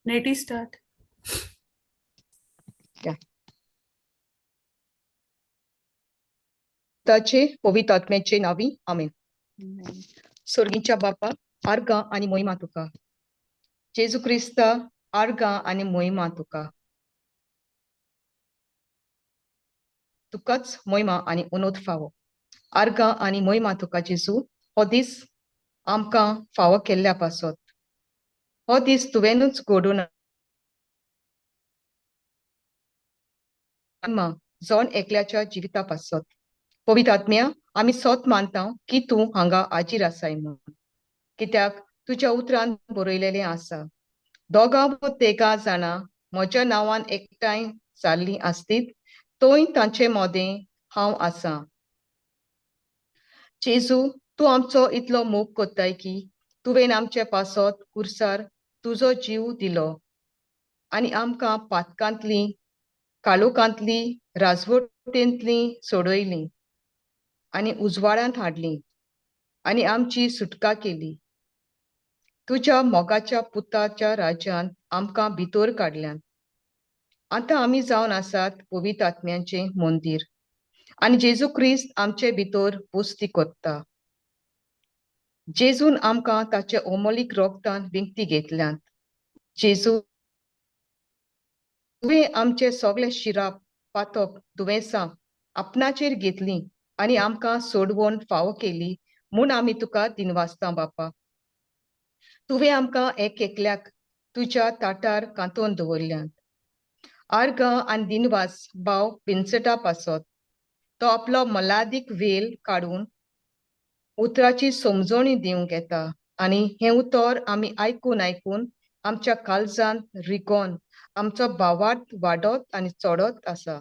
Neti start. ताचे पवित्र आत्म्याचे नावी आमेन. स्वर्गीच्या बापा, आर्गां आणि मोहिमा तुका. जेजू क्रिस्ता, आर्गां आणि मोहिमा तुका. तुकाच मोहिमा आणि उनोद फावो. आर्गां आणि मोहिमा तुका जेजू. हो दीस आमकां फावो केल्ल्या पासत. हो दीस तुवेनूच घडोवन जावन एकल्याच्या जिविता पासत. पवित्र आत्म्या, आमी सोत मानता की तूं हांगा हाजीर आसाय म्हणून. कित्याक तुज्या उतरान बरयलेलें आसा, दोगां वा तिगां जाणां म्हज्या नांवान एकठांय जाल्लीं आसतीत, थंय तांचे मोदें हांव आसां. जेजू, तूं आमचो इतलो मोग कोत्ताय की तुवें आमचे पासत कुर्सार तुजो जीव दिलो आनी आमकां पातकांतलीं, काळोखांतलीं, राजवटेंतलीं सोडयलीं आनी उजवाडांत हाडलीं आनी आमची सुटका केली. तुज्या मोगाच्या पुताच्या राज्यांत आमकां भितर काडल्यान. आतां आमी जावन आसात पवित्र आत्म्याचें मंदीर आनी जेजू क्रिस्त आमचे भितर वस्ती कोत्ता. जेजून आमकां ताचे अमोलीक रोगतान विंगती घेतल्यान. जेजू, तुवें आमचे सगळे शिराप, पातक, दुयेंसां आपणाचेर घेतलीं आनी आमकां सोडवून फावो केली म्हूण आमी तुका दिनवासता बापा. तुवें आमकां एक एकल्याक तुज्या ताटार कांतोवन दवरल्यान. आर्गां आनी दिनवास भाव विन्संटा पासत तो आपलो मलादीक वेल काडून उतराची समजणी दिवंक येता आनी हें उतर आमी आयकून आमच्या काळजांत रिगोन आमचो भावार्थ वाडत आनी चडत आसा.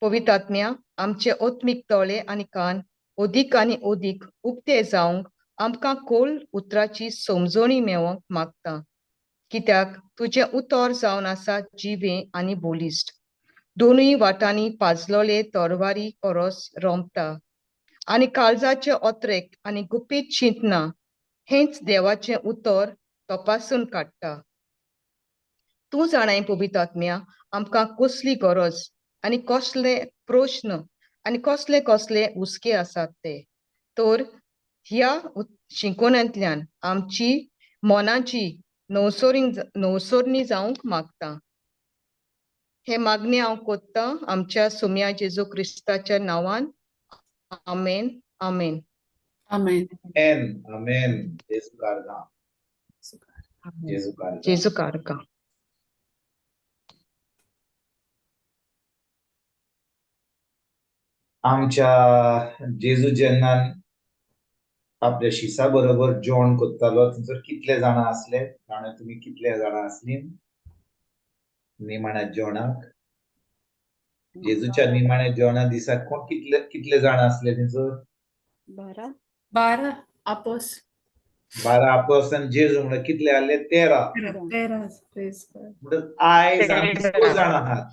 पवित्र आत्म्या, आमचे आत्मीक दोळे आनी कान ओदीक आनी ओदीक उक्ते जावंक आमकां खोल उतराची समजणी मेळोवंक मागता. कित्याक तुजें उतर जावन आसा जिवें आनी बोलिश्ट, दोनूय वाटांनी पाजलोले तोरवारी परस रोमता आनी काळजाचे ओत्रेक आनी गुपीत चिंतना हेंच देवाचें उतर तपासून काडटा. तूं जाणाय पवित्र आत्म्या आमकां कसली गरज आनी कसले प्रश्न आनी कसले कसले हुस्के आसात ते. तर ह्या शिकोण्यांतल्यान आमची मनाची नवसोरणी जावंक मागता. हे मागणे हांव कोत्ता आमच्या सुम्या जेजू क्रिस्ताच्या नांवान. आमेन. आमेन. Amen. Amen. Jesu karga. Jesu karga. जेजू कारका. आमच्या जेजू जेन्ना आपल्या शिसा बरोबर जेवण करतालो थंयसर कितले जाणां आसले? जाणा तुम्ही कितले जाणां आसली निमाण्या जेवणाक? जेजूच्या निमाण्या जेवणा दिसाक कोण कितले जाणां आसले थंयसर? 12 apos. 12 आपोस्तल जेजू म्हणल्यार कितले आसले? 13. 13. Praise God. म्हणटच आयज आमी 6 जाणां आहात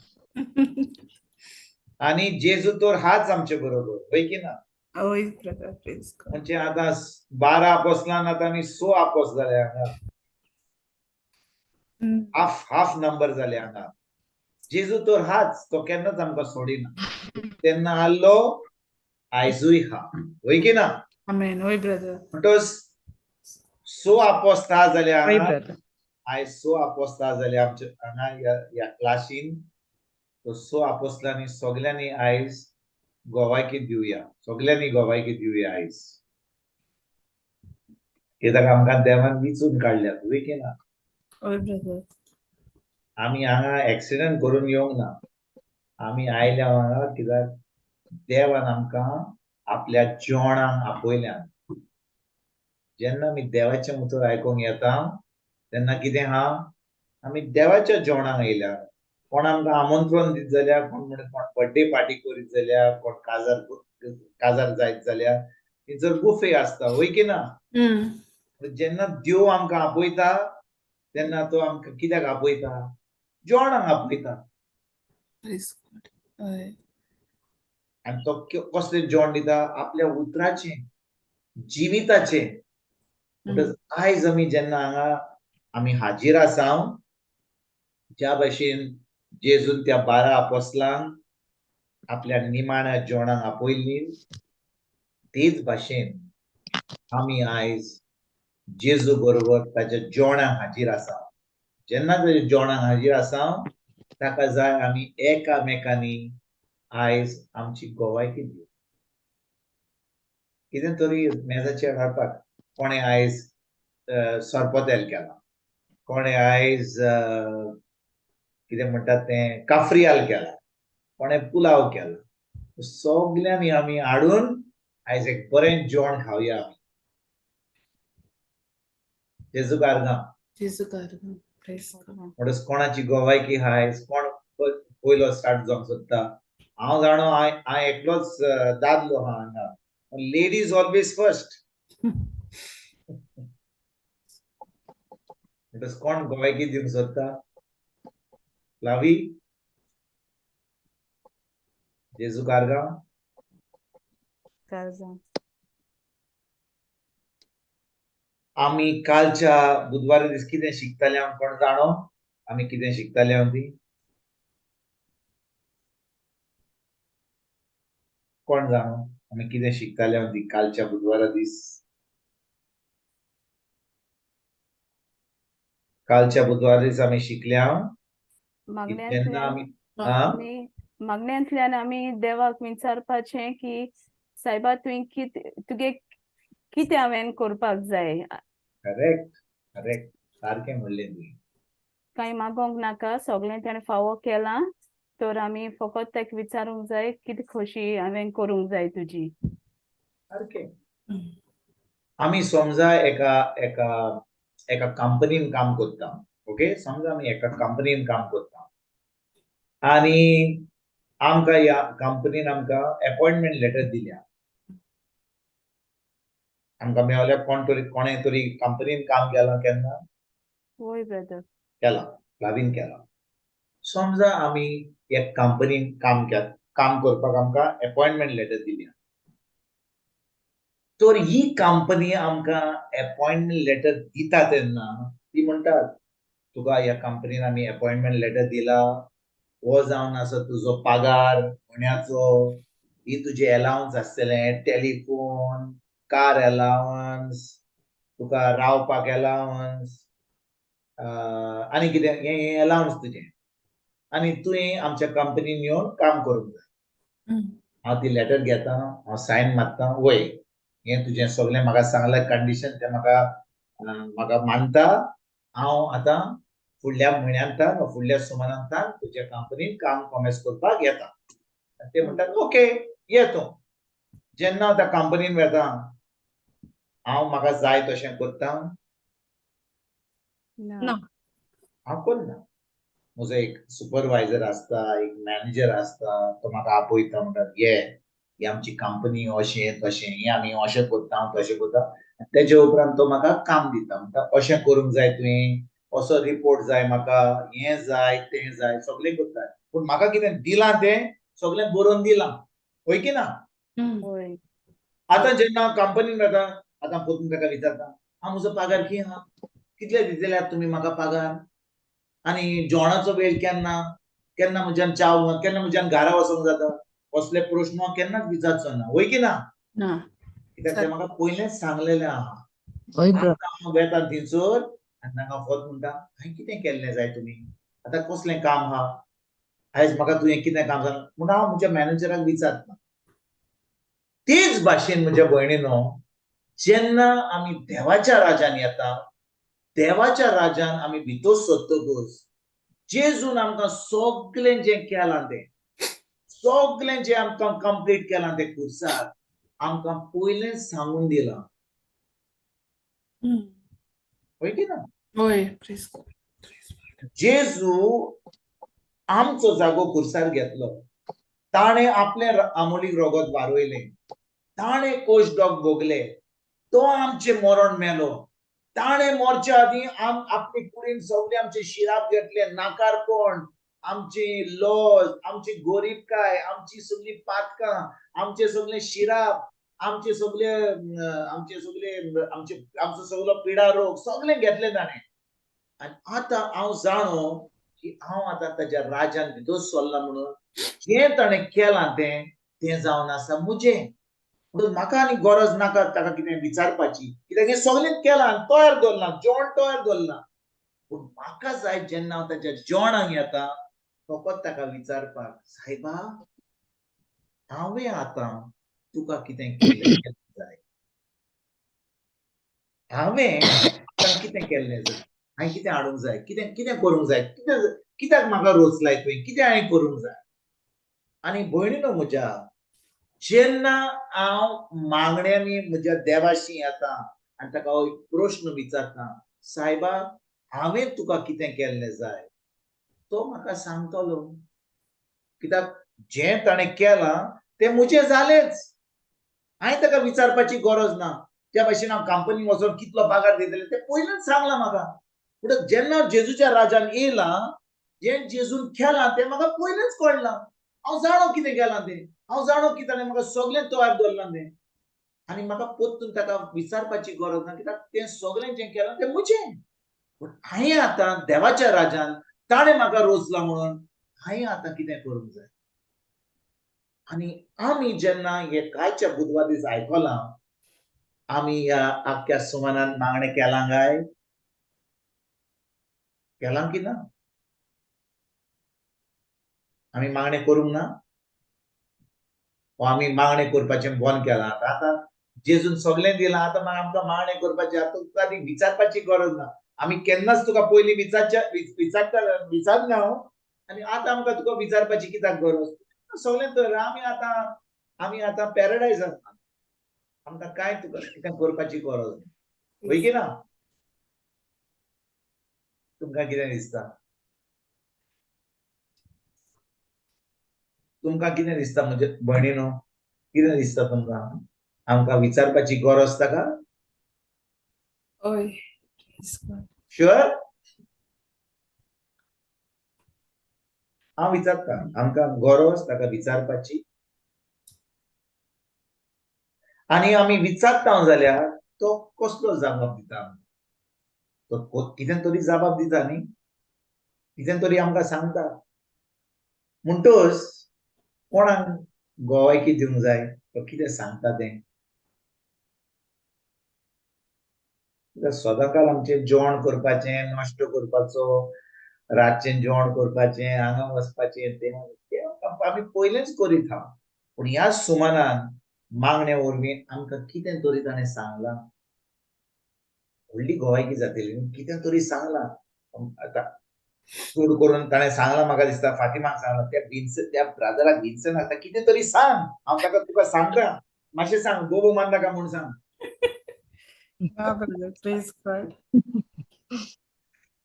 आणि जेजू तर हाच आमचे बरोबर, होय की ना? होय brother. Praise God. म्हणजे आता 12 आपोस्तलान आता आमी 6 आपोस्त जाले हांगा. हाफ नंबर जाले हांगा. जेजू तर हाच, तो केन्नाच आमकां सोडिना. तेन्ना आल्लो आयजूय हा, होय की ना? Amen. होय brother. म्हणटच 6 आपोस्ता जाले होय हांगा. ब्रदर. आयज 6 आपोस्ता जाले आमचे हांगा ह्या क्लासीन. तो 6 आपोस्तलांनी सगळ्यांनी आयज गोवायकी दिवया. सगळ्यांनी गोवायकी दिवया आयज. कित्याक आमकां देवान विचून काडल्यात, होय की ना? होय brother. आमी हांगा एक्सिडेंट करून येवंक ना. आमी आयल्या हांगा कित्याक देवान आमकां आपल्या जेवणाक आपयल्यान. जेन्ना आमी देवाचें उतर आयकूंक येता तेन्ना कितें हा? आमी देवाच्या जेवणाक आयल्या. कोण आमकां आमंत्रण दीत जाल्यार, कोण बर्थडे पार्टी करीत जाल्यार, कोण काजार जायत जाल्यार थंयसर बुफे आसता, होय की ना? जेन्ना देव आमकां आपयता तेन्ना तो आमकां कित्याक आपयता? जेवणाक आपयता. Praise God. होय. आनी तो कसलें जेवण दिता? आपल्या उतराचें, जिविताचें. म्हणटच आयज आमी जेन्ना हांगा आमी हाजीर आसा ज्या भाशेन जेजून त्या 12 अपोस्तलांक आपल्या निमाण्या जेवणाक आपयल्ली तेच भाशेन आमी आयज जेजू बरोबर ताच्या जेवणाक हाजीर आसा. जेन्ना ताच्या जेवणाक हाजीर आसा ताका जाय आमी एकामेकांनी आयज आमची गोवायकी दिवंक. कितें तरी मेजाचेर हाडपाक कोणें आयज सरपोतेल केला, कोणें आयज कितें म्हणटात तें काफ्रियाल केला, कोणें पुलाव केला. सगल्यांनी आमी हाडून आयज एक बरें जेवण खावया आमी. जेजू कारगां. जेजू कारगां. Praise God. म्हणटच कोणाची गोवायकी आयज कोण पयलो स्टार्ट जावंक सोदता. हांव जाणो हांव एकलोच दादलो आहा हांगा. Ladies always first. म्हणटच कोण गोवायकी दिवंक सोदता? लावी. जेजू कारगां. कारगां. आमी कालच्या बुधवारा दीस कितें शिकताले हांव कोण जाणो? आमी कितें शिकताले हांव ती? कोण जाणो? आमी कितें शिकताले हांव ती कालच्या बुधवारा दीस? कालच्या बुधवारा दीस आमी शिकल्या की जेन्ना आमी आमी मागण्यांतल्यान आमी देवाक विचारपाचें की सायबा तुगे कितें हांवें करपाक जाय. करेक्ट करेक्ट सारकें म्हणलें तुवें. कांय मागोंक नाका, सगळें ताणें फावो केलां. तर आमी फकत ताका विचारूंक जाय कितें खोशी हांवें करूंक जाय तुजी. सारकें. आमी समजा एका एका एका कंपनीन काम करता. ओके, समजा आमी एका कंपनीन काम करता आनी आमकां ह्या कंपनीन आमकां अपॉइंटमेंट लेटर दिल्या. आमकां मेवल्यार कोणें तरी कंपनीन काम केलां केन्ना? वोय ब्रदर. केलां, लावीन केलां. समजा आमी एक कंपनीन काम करपाक आमकां अपॉइंटमेंट लेटर दिल्या. तर ही कंपनी आमकां अपॉइंटमेंट लेटर दिता तेन्ना ती म्हणटात तुका ह्या कंपनीन आमी अपॉइंटमेंट लेटर दिला, हो जावन आसा तुजो पगार म्हयन्याचो, ही तुजी अलावन्स आसतले, टेलिफोन, कार अलावन्स, तुका रावपाक अलावन्स, आनी कितें हे अलावन्स तुजे. आनी तुवें आमच्या कंपनीन येवन काम करूंक जाय. हांव ती लेटर घेता, हांव सायन मारता, वय हें तुजें सगळें म्हाका सांगलां कंडिशन तें म्हाका मानता. हांव आतां फुडल्या म्हयन्यांतल्यान फुडल्या सुमारांतल्यान तुज्या कंपनीन काम कॉमेस करपाक येता. ते म्हणटात ओके ये तूं. जेन्ना हांव त्या कंपनीन वेता हांव म्हाका जाय तशें करता? ना. हांव करना. म्हजो एक सुपरवायझर आसता, एक मॅनेजर आसता, तो म्हाका आपयता म्हणटा ये ही आमची कंपनी अशें तशें, हें आमी अशें करता, हांव तशें करता. तेजे उपरांत तो म्हाका काम दिता, म्हणटा अशें करूंक जाय तुवें, असो रिपोर्ट जाय म्हाका, हें जाय तें जाय सगळें करता. पूण म्हाका कितें दिलां तें सगळें बरोवन दिलां. होय की ना? वोय. आतां जेन्ना हांव कंपनीन वता, आतां परतून ताका विचारता हांव म्हजो पगार कितें आहा? कितले दिल्यात तुमी म्हाका पगार? आनी जेवणाचो वेळ केन्ना? केन्ना म्हज्यान च्या केन्ना म्हज्यान घरा वचोंक जाता? असले प्रश्न हांव केन्नाच विचारचो ना. होय की ना? कित्याक तें म्हाका पयलेंच सांगलेलें आहा. आतां हांव वेता थिंचर आनी तांकां फकत म्हणटा हांवें कितें केल्लें जाय तुमी? आतां कसलें काम आहा? आयज म्हाका तुवें कितें काम सांग म्हूण हांव म्हज्या मॅनेजराक विचारता. तेच भाशेन म्हज्या भयणीनो, जेन्ना आमी देवाच्या राज्यान येता, देवाच्या राज्यान आमी भितर सरतकच जेजून आमकां सगळें जें केलां तें, सगळें जें आमकां कंप्लीट केलां तें खुर्सार आमकां पयलेंच सांगून दिलां. होय की ना? होय. Praise God. जेजू आमचो जागो खुर्सार घेतलो. ताणें आपलें आमोलीक रगत वारयलें. ताणें कोश्ट भोगले. तो आमचें मरण मेलो. ताणें मरच्या आदीं आपले कुडीन सगळे आमचे शिराप घेतले, नाकारपण, आमची लॉज, आमची गोरीबकाय, आमची सगळी पातकां, आमचे सगळे शिराप, आमचे आमचो सगळो पिडा रोग सगळें घेतलें ताणें. आनी आतां हांव जाणो की हांव आतां ताच्या राजान भितर सरला म्हणून जें ताणें केलां तें जावन आसा मुजें. म्हणून म्हाका आनी गरज नाका ताका कितें विचारपाची, कित्याक हें सगळें केलां, तयार दवरलां, जेवण तयार दवरलां. पूण म्हाका जाय जेन्ना हांव ताच्या जेवणाक येता फकत ताका विचारपाक, सायबा हांवें आतां तुका कितें केल्लें जाय, हांवें आतां कितें केल्लें जाय, हांवें कितें हाडूंक जाय, कितें करूंक जाय, कित्याक म्हाका रोचलाय तुवें, कितें हांवें करूंक जाय. आनी भयणीनो म्हज्या, जेन्ना हांव मागण्यांनी म्हज्या देवाशी येता आनी ताका हो प्रश्न विचारता, सायबा हांवें तुका कितें केल्लें जाय, तो म्हाका सांगतलो. कित्याक जें ताणें केलां तें म्हजें जालेंच. हांवें ताका विचारपाची गरज ना. त्या भाशेन हांव कंपनीन वचोन कितलो पगार दितले तें पयलींच सांगलां म्हाका. म्हणटच जेन्ना जेजूच्या राज्यान येयलां, जें जेजून केलां तें म्हाका पयलींच कळ्ळां. हांव जाणो कितें केलां तें, हांव जाणो की ताणें म्हाका सगळें तयार दवरलां तें. आनी म्हाका परतून ताका विचारपाची गरज ना, कित्याक तें सगळें जें केलां तें म्हजें. पूण हांवें आतां देवाच्या राज्यान ताणें म्हाका रोचलां म्हणून हांवें आतां कितें करूंक जाय. आनी आमी जेन्ना हे कालच्या बुधवार दीस आयकलां, आमी ह्या आख्या सुमनान मागणें केलां काय? केलां की ना? आमी मागणें करूंक ना? वा आमी मागणें करपाचें बंद केलां? आतां जेजून सगळें दिलां, आतां आमकां मागणें करपाचें, आतां तुका ती विचारपाची गरज ना. आमी केन्नाच तुका पयलीं विचारना हांव, आनी आतां आमकां तुका विचारपाची कित्याक गरज? सगळें तर आमी आतां पॅराडायजांत. आमकां कांय तुका कितें करपाची गरज ना. होय की ना? तुमकां कितें दिसता? तुमकां कितें दिसता म्हजे भयणीनो? कितें दिसता तुमकां? आमकां विचारपाची गरज ताका? हय. Praise God. शुअर? हांव विचारता, आमकां गरज ताका विचारपाची. आनी आमी विचारता जाल्यार तो कसलो जबाब दिता? तो कितें तरी जबाब दिता न्ही? कितें तरी आमकां सांगता. म्हणटच कोणाक गोवायकी दिवंक जाय, तो कितें सांगता तें. सदांकाळ आमचें जेवण करपाचें, नाश्तो करपाचो, रातचें जेवण करपाचें, हांगा वचपाचें, तें आमी पयलेंच करीत आहा. पूण ह्या सुमनान मागण्या वरवीं आमकां कितें तरी ताणें सांगलां. व्हडली गोवायकी जातली न्ही, कितें तरी सांगलां. आतां चड करून ताणें सांगलां, म्हाका दिसता फातिमाक सांगलां, त्या ब्रादराक विन्सनाक आतां कितें तरी सांग, हांव तुका सांगता, मातशें सांग, बोबो मान नाका म्हूण सांग. Yeah, brother. Praise God.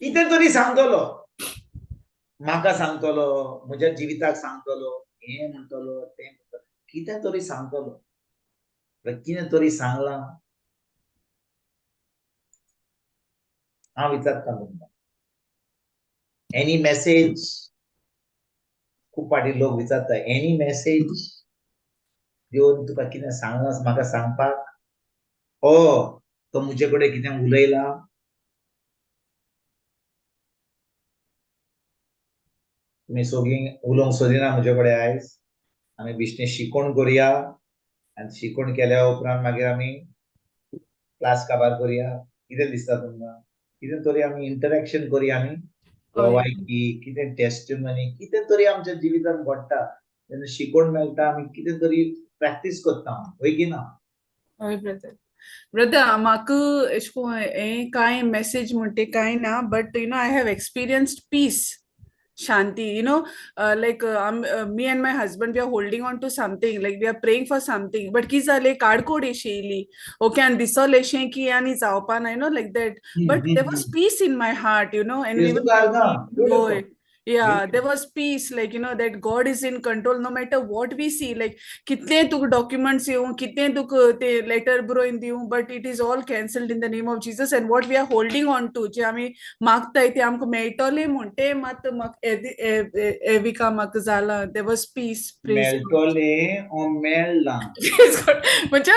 कितें तरी सांगतलो. म्हाका सांगतलो, म्हज्या जिविताक सांगतलो, हें म्हणटलो, तें म्हणटलो, कितें तरी सांगतलो. कितें तरी सांगलां. हांव विचारता तुमकां, एनी मेसेज? खूब फाटी लोक विचारता, एनी मेसेज देवन तुका कितें सांगलां म्हाका सांगपाक? तो म्हजे कडेन कितें उलयलां? तुमी सगळीं उलोवंक सोदिना म्हजे कडेन आयज? आमी बिश्टें शिकोण करुया, आनी शिकोण केल्या उपरांत मागीर आमी क्लास काबार करुया. कितें दिसता तुमकां? कितें तरी आमी इंटरॅक्शन करुया न्ही? गोवायकी, कितें टेस्टिमनी, कितें तरी आमच्या जिवितांत घडटा. जेन्ना शिकोण मेळटा आमी कितें तरी प्रॅक्टीस करता. होय की ना? हय ब्रदर. ब्रदर, म्हाका एश कोन्न हें कांय मेसेज म्हणटे कांय ना, but I have experienced peace, shanti, like me and my husband, we are holding on to something, like we are praying for something, but ki zale kadkod esheli, okay, and disol eshen ki ani zawpa na, like that, but there was peace in my heart, and we were Beautiful. yeah, there was peace, like that God is in control no matter what we see, like kitne tuk documents yeun, kitne tuk te letter broin diu, but it is all cancelled in the name of Jesus, and what we are holding on to, je ami magtay te amko meitole monte mat mak evika mak zala, there was peace. मेळटोले ओ मेळ्ळां. म्हणजे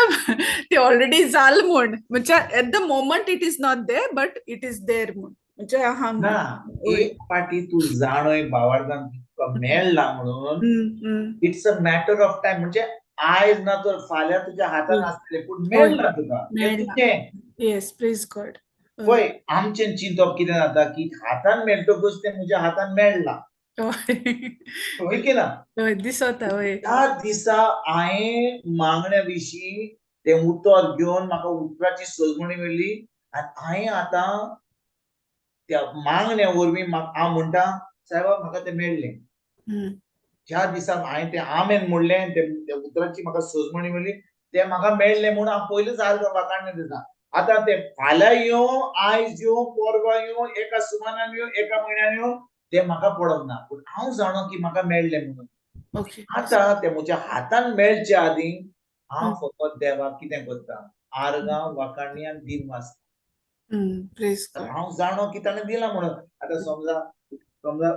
ते already जाल म्हण, म्हणजे at the moment it is not there, but it is there म्हण. म्हणजे हा ना एक पाटी तू जाणय भावार्थान तुका मेळ्ळा म्हणून it's a matter of time. म्हणजे आयज ना तर फाल्यां तुज्या हातान आसतले पूण मेळ्ळा तुका ते तुजें. Yes, praise God. पळय आमचें चिंतप कितें जाता की हातान मेळटकूच तें म्हज्या हातान मेळ्ळा, होय की ना. दिसता वय. त्या दिसा हांवें मागण्या विशीं तें उतर घेवन म्हाका उतराची सजमणी मेळ्ळी आनी हांवें आतां त्या मागण्या वरवीं हांव म्हणटा सायबा म्हाका तें मेळ्ळें. ज्या दिसा हांवें तें आमेन म्हणलें ते उतराची म्हाका सजमणी मेळ्ळी तें म्हाका मेळ्ळें म्हणून हांव पयलींच वाकाणलें दिता. आतां तें फाल्यां येवं, आयज येवं, परवां येवं, एका सुमारान येवं, एका म्हयन्यान येवं, तें म्हाका पडोंक ना. पूण हांव जाणो की म्हाका मेळ्ळें म्हणून. आतां तें म्हज्या हातान मेळच्या आदीं हांव फकत देवाक कितें करता, आर्गां, वाकाणणी आनी दिन वाचता. हांव जाणो की ताणें दिलां म्हणून. आतां समजा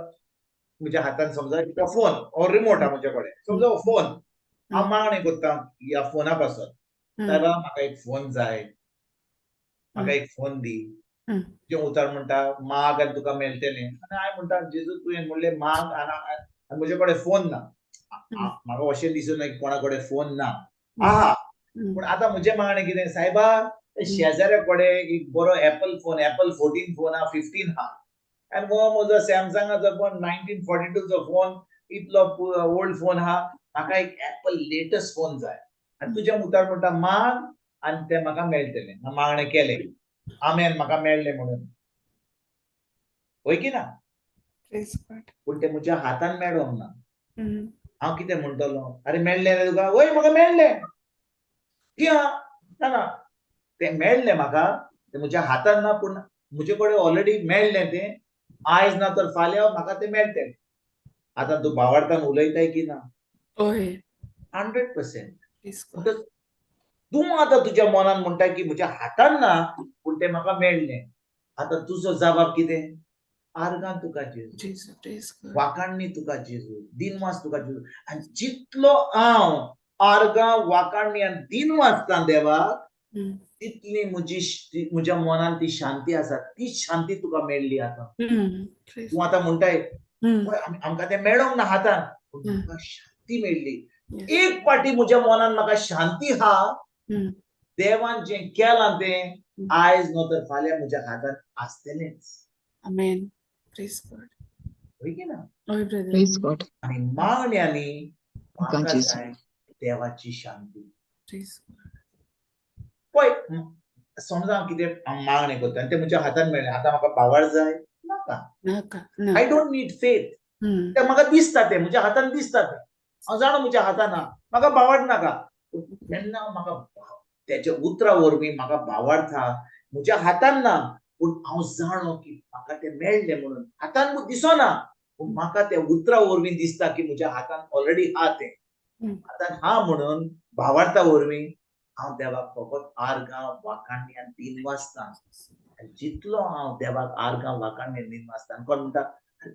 म्हज्या हातान समजा फोन ऑर रिमोट आहा म्हजे कडेन, समजा हो फोन हांव मागणी करता ह्या फोना पासून, सायबा म्हाका एक फोन जाय, म्हाका एक फोन दी. जें उतर म्हणटा माग आनी तुका मेळटलें. आनी हांवें म्हणटा जेजू तुवें म्हणलें माग आनी म्हजे कडेन फोन ना. म्हाका अशें दिसूना की कोणा कडेन फोन ना, आहा. पूण आतां म्हजें मागणें कितें, सायबा शेजाऱ्या कडेन एक बरो एप्पल 14 फोन आहा, 15 आहा. आनी हो म्हजो सॅमसंगाचो फोन 1942 चो फोन, इतलो ओल्ड फोन आहा. म्हाका एक एप्पल लेटस्ट फोन जाय. आनी तुज्या मुतार म्हणटा माग आनी तें म्हाका मेळटलें. मागणें केलें, आमेन, म्हाका मेळ्ळें म्हणून. होय की ना. पूण तें म्हज्या हातान मेळोंक ना. हांव कितें म्हणटलों, अरे मेळ्ळें रे तुका, वय म्हाका मेळ्ळें. ना ना, तें मेळ्ळें म्हाका, तें म्हज्या हातान ना, पूण म्हजे कडेन ऑलरेडी मेळ्ळें तें. आयज ना तर फाल्यां म्हाका तें मेळटलें. आतां तूं भावार्थान उलयताय की ना? 100%. तूं आतां तुज्या मनान म्हणटा की म्हज्या हातान ना, पूण तें म्हाका मेळ्ळें. आतां तुजो जबाब कितें? आर्गां तुका जेजू, वाकाणणी तुका जेजू, दिनवास तुका जेजू. आनी जितलो हांव आर्गां, वाकाणणी आनी दिन वाचतां देवाक, तितली म्हज्या मनान ती शांती आसा, तीच शांती तुका मेळ्ळी आतां. तूं आतां म्हणटाय आमकां तें मेळोंक ना हातान, पूण म्हाका शांती मेळ्ळी. एक पाटी म्हज्या मनान म्हाका शांती आहा, देवान जें केलां तें आयज न्हू तर फाल्यां म्हज्या हातान आसतलेंच. आमेन. Praise God. होय की ना. Praise God. आनी मागण्यांनी म्हाका जाय देवाची शांती. पळय समजा हांव कितें मागणें करता आनी तें म्हज्या हातान मेळ्ळें, आतां म्हाका भावार्थ जाय नाका. I don't need faith. तें म्हाका दिसता, तें म्हज्या हातान दिसता, तें हांव जाणा म्हज्या हातान आहा, म्हाका भावार्थ नाका. तेन्ना म्हाका तेच्या उतरा वरवीं म्हाका भावार्थ आहा, म्हज्या हातान ना, पूण हांव जाणो की म्हाका तें मेळ्ळें म्हणून. हातान दिसना, पूण म्हाका त्या उतरा वरवीं दिसता की म्हज्या हातान ऑलरेडी आहा तें. हातान आहा म्हणून भावार्था वरवीं हांव देवाक फकत आर्गां, वाकाणणी आनी दिन वाचतां. जितलो हांव देवाक आर्गां, वाकाणणी आनी दिन वाचतां, कोण म्हणटा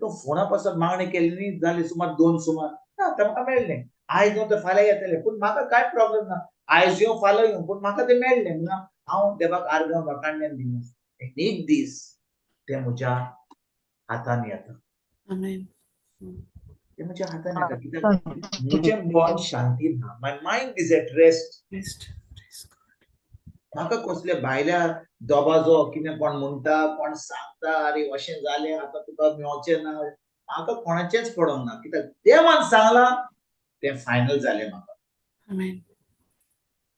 तो फोना पासून मागणी केली न्ही, जाली सुमार 2 सुमार, ना तें म्हाका मेळ्ळें. आयज न्हू तर फाल्यां येतलें, पूण म्हाका कांय प्रॉब्लेम ना. आयज येवं, फाल्यां येवं, पूण म्हाका तें मेळ्ळें म्हणून हांव देवाक आर्गां, वाकाणणी आनी दिन वाचतां. एक दीस तें म्हज्या हातान येता. तें म्हज्या हातान येता, कित्याक म्हजें मन शांतीन आहा. माय मायंड इज एट रेस्ट. म्हाका कसले भायल्या दोबाजो कितें कोण म्हणटा, कोण सांगता, अरे अशें जालें, आतां तुका मेळचें ना, म्हाका कोणाचेंच पडोंक ना. कित्याक देवान सांगलां तें फायनल जालें म्हाका.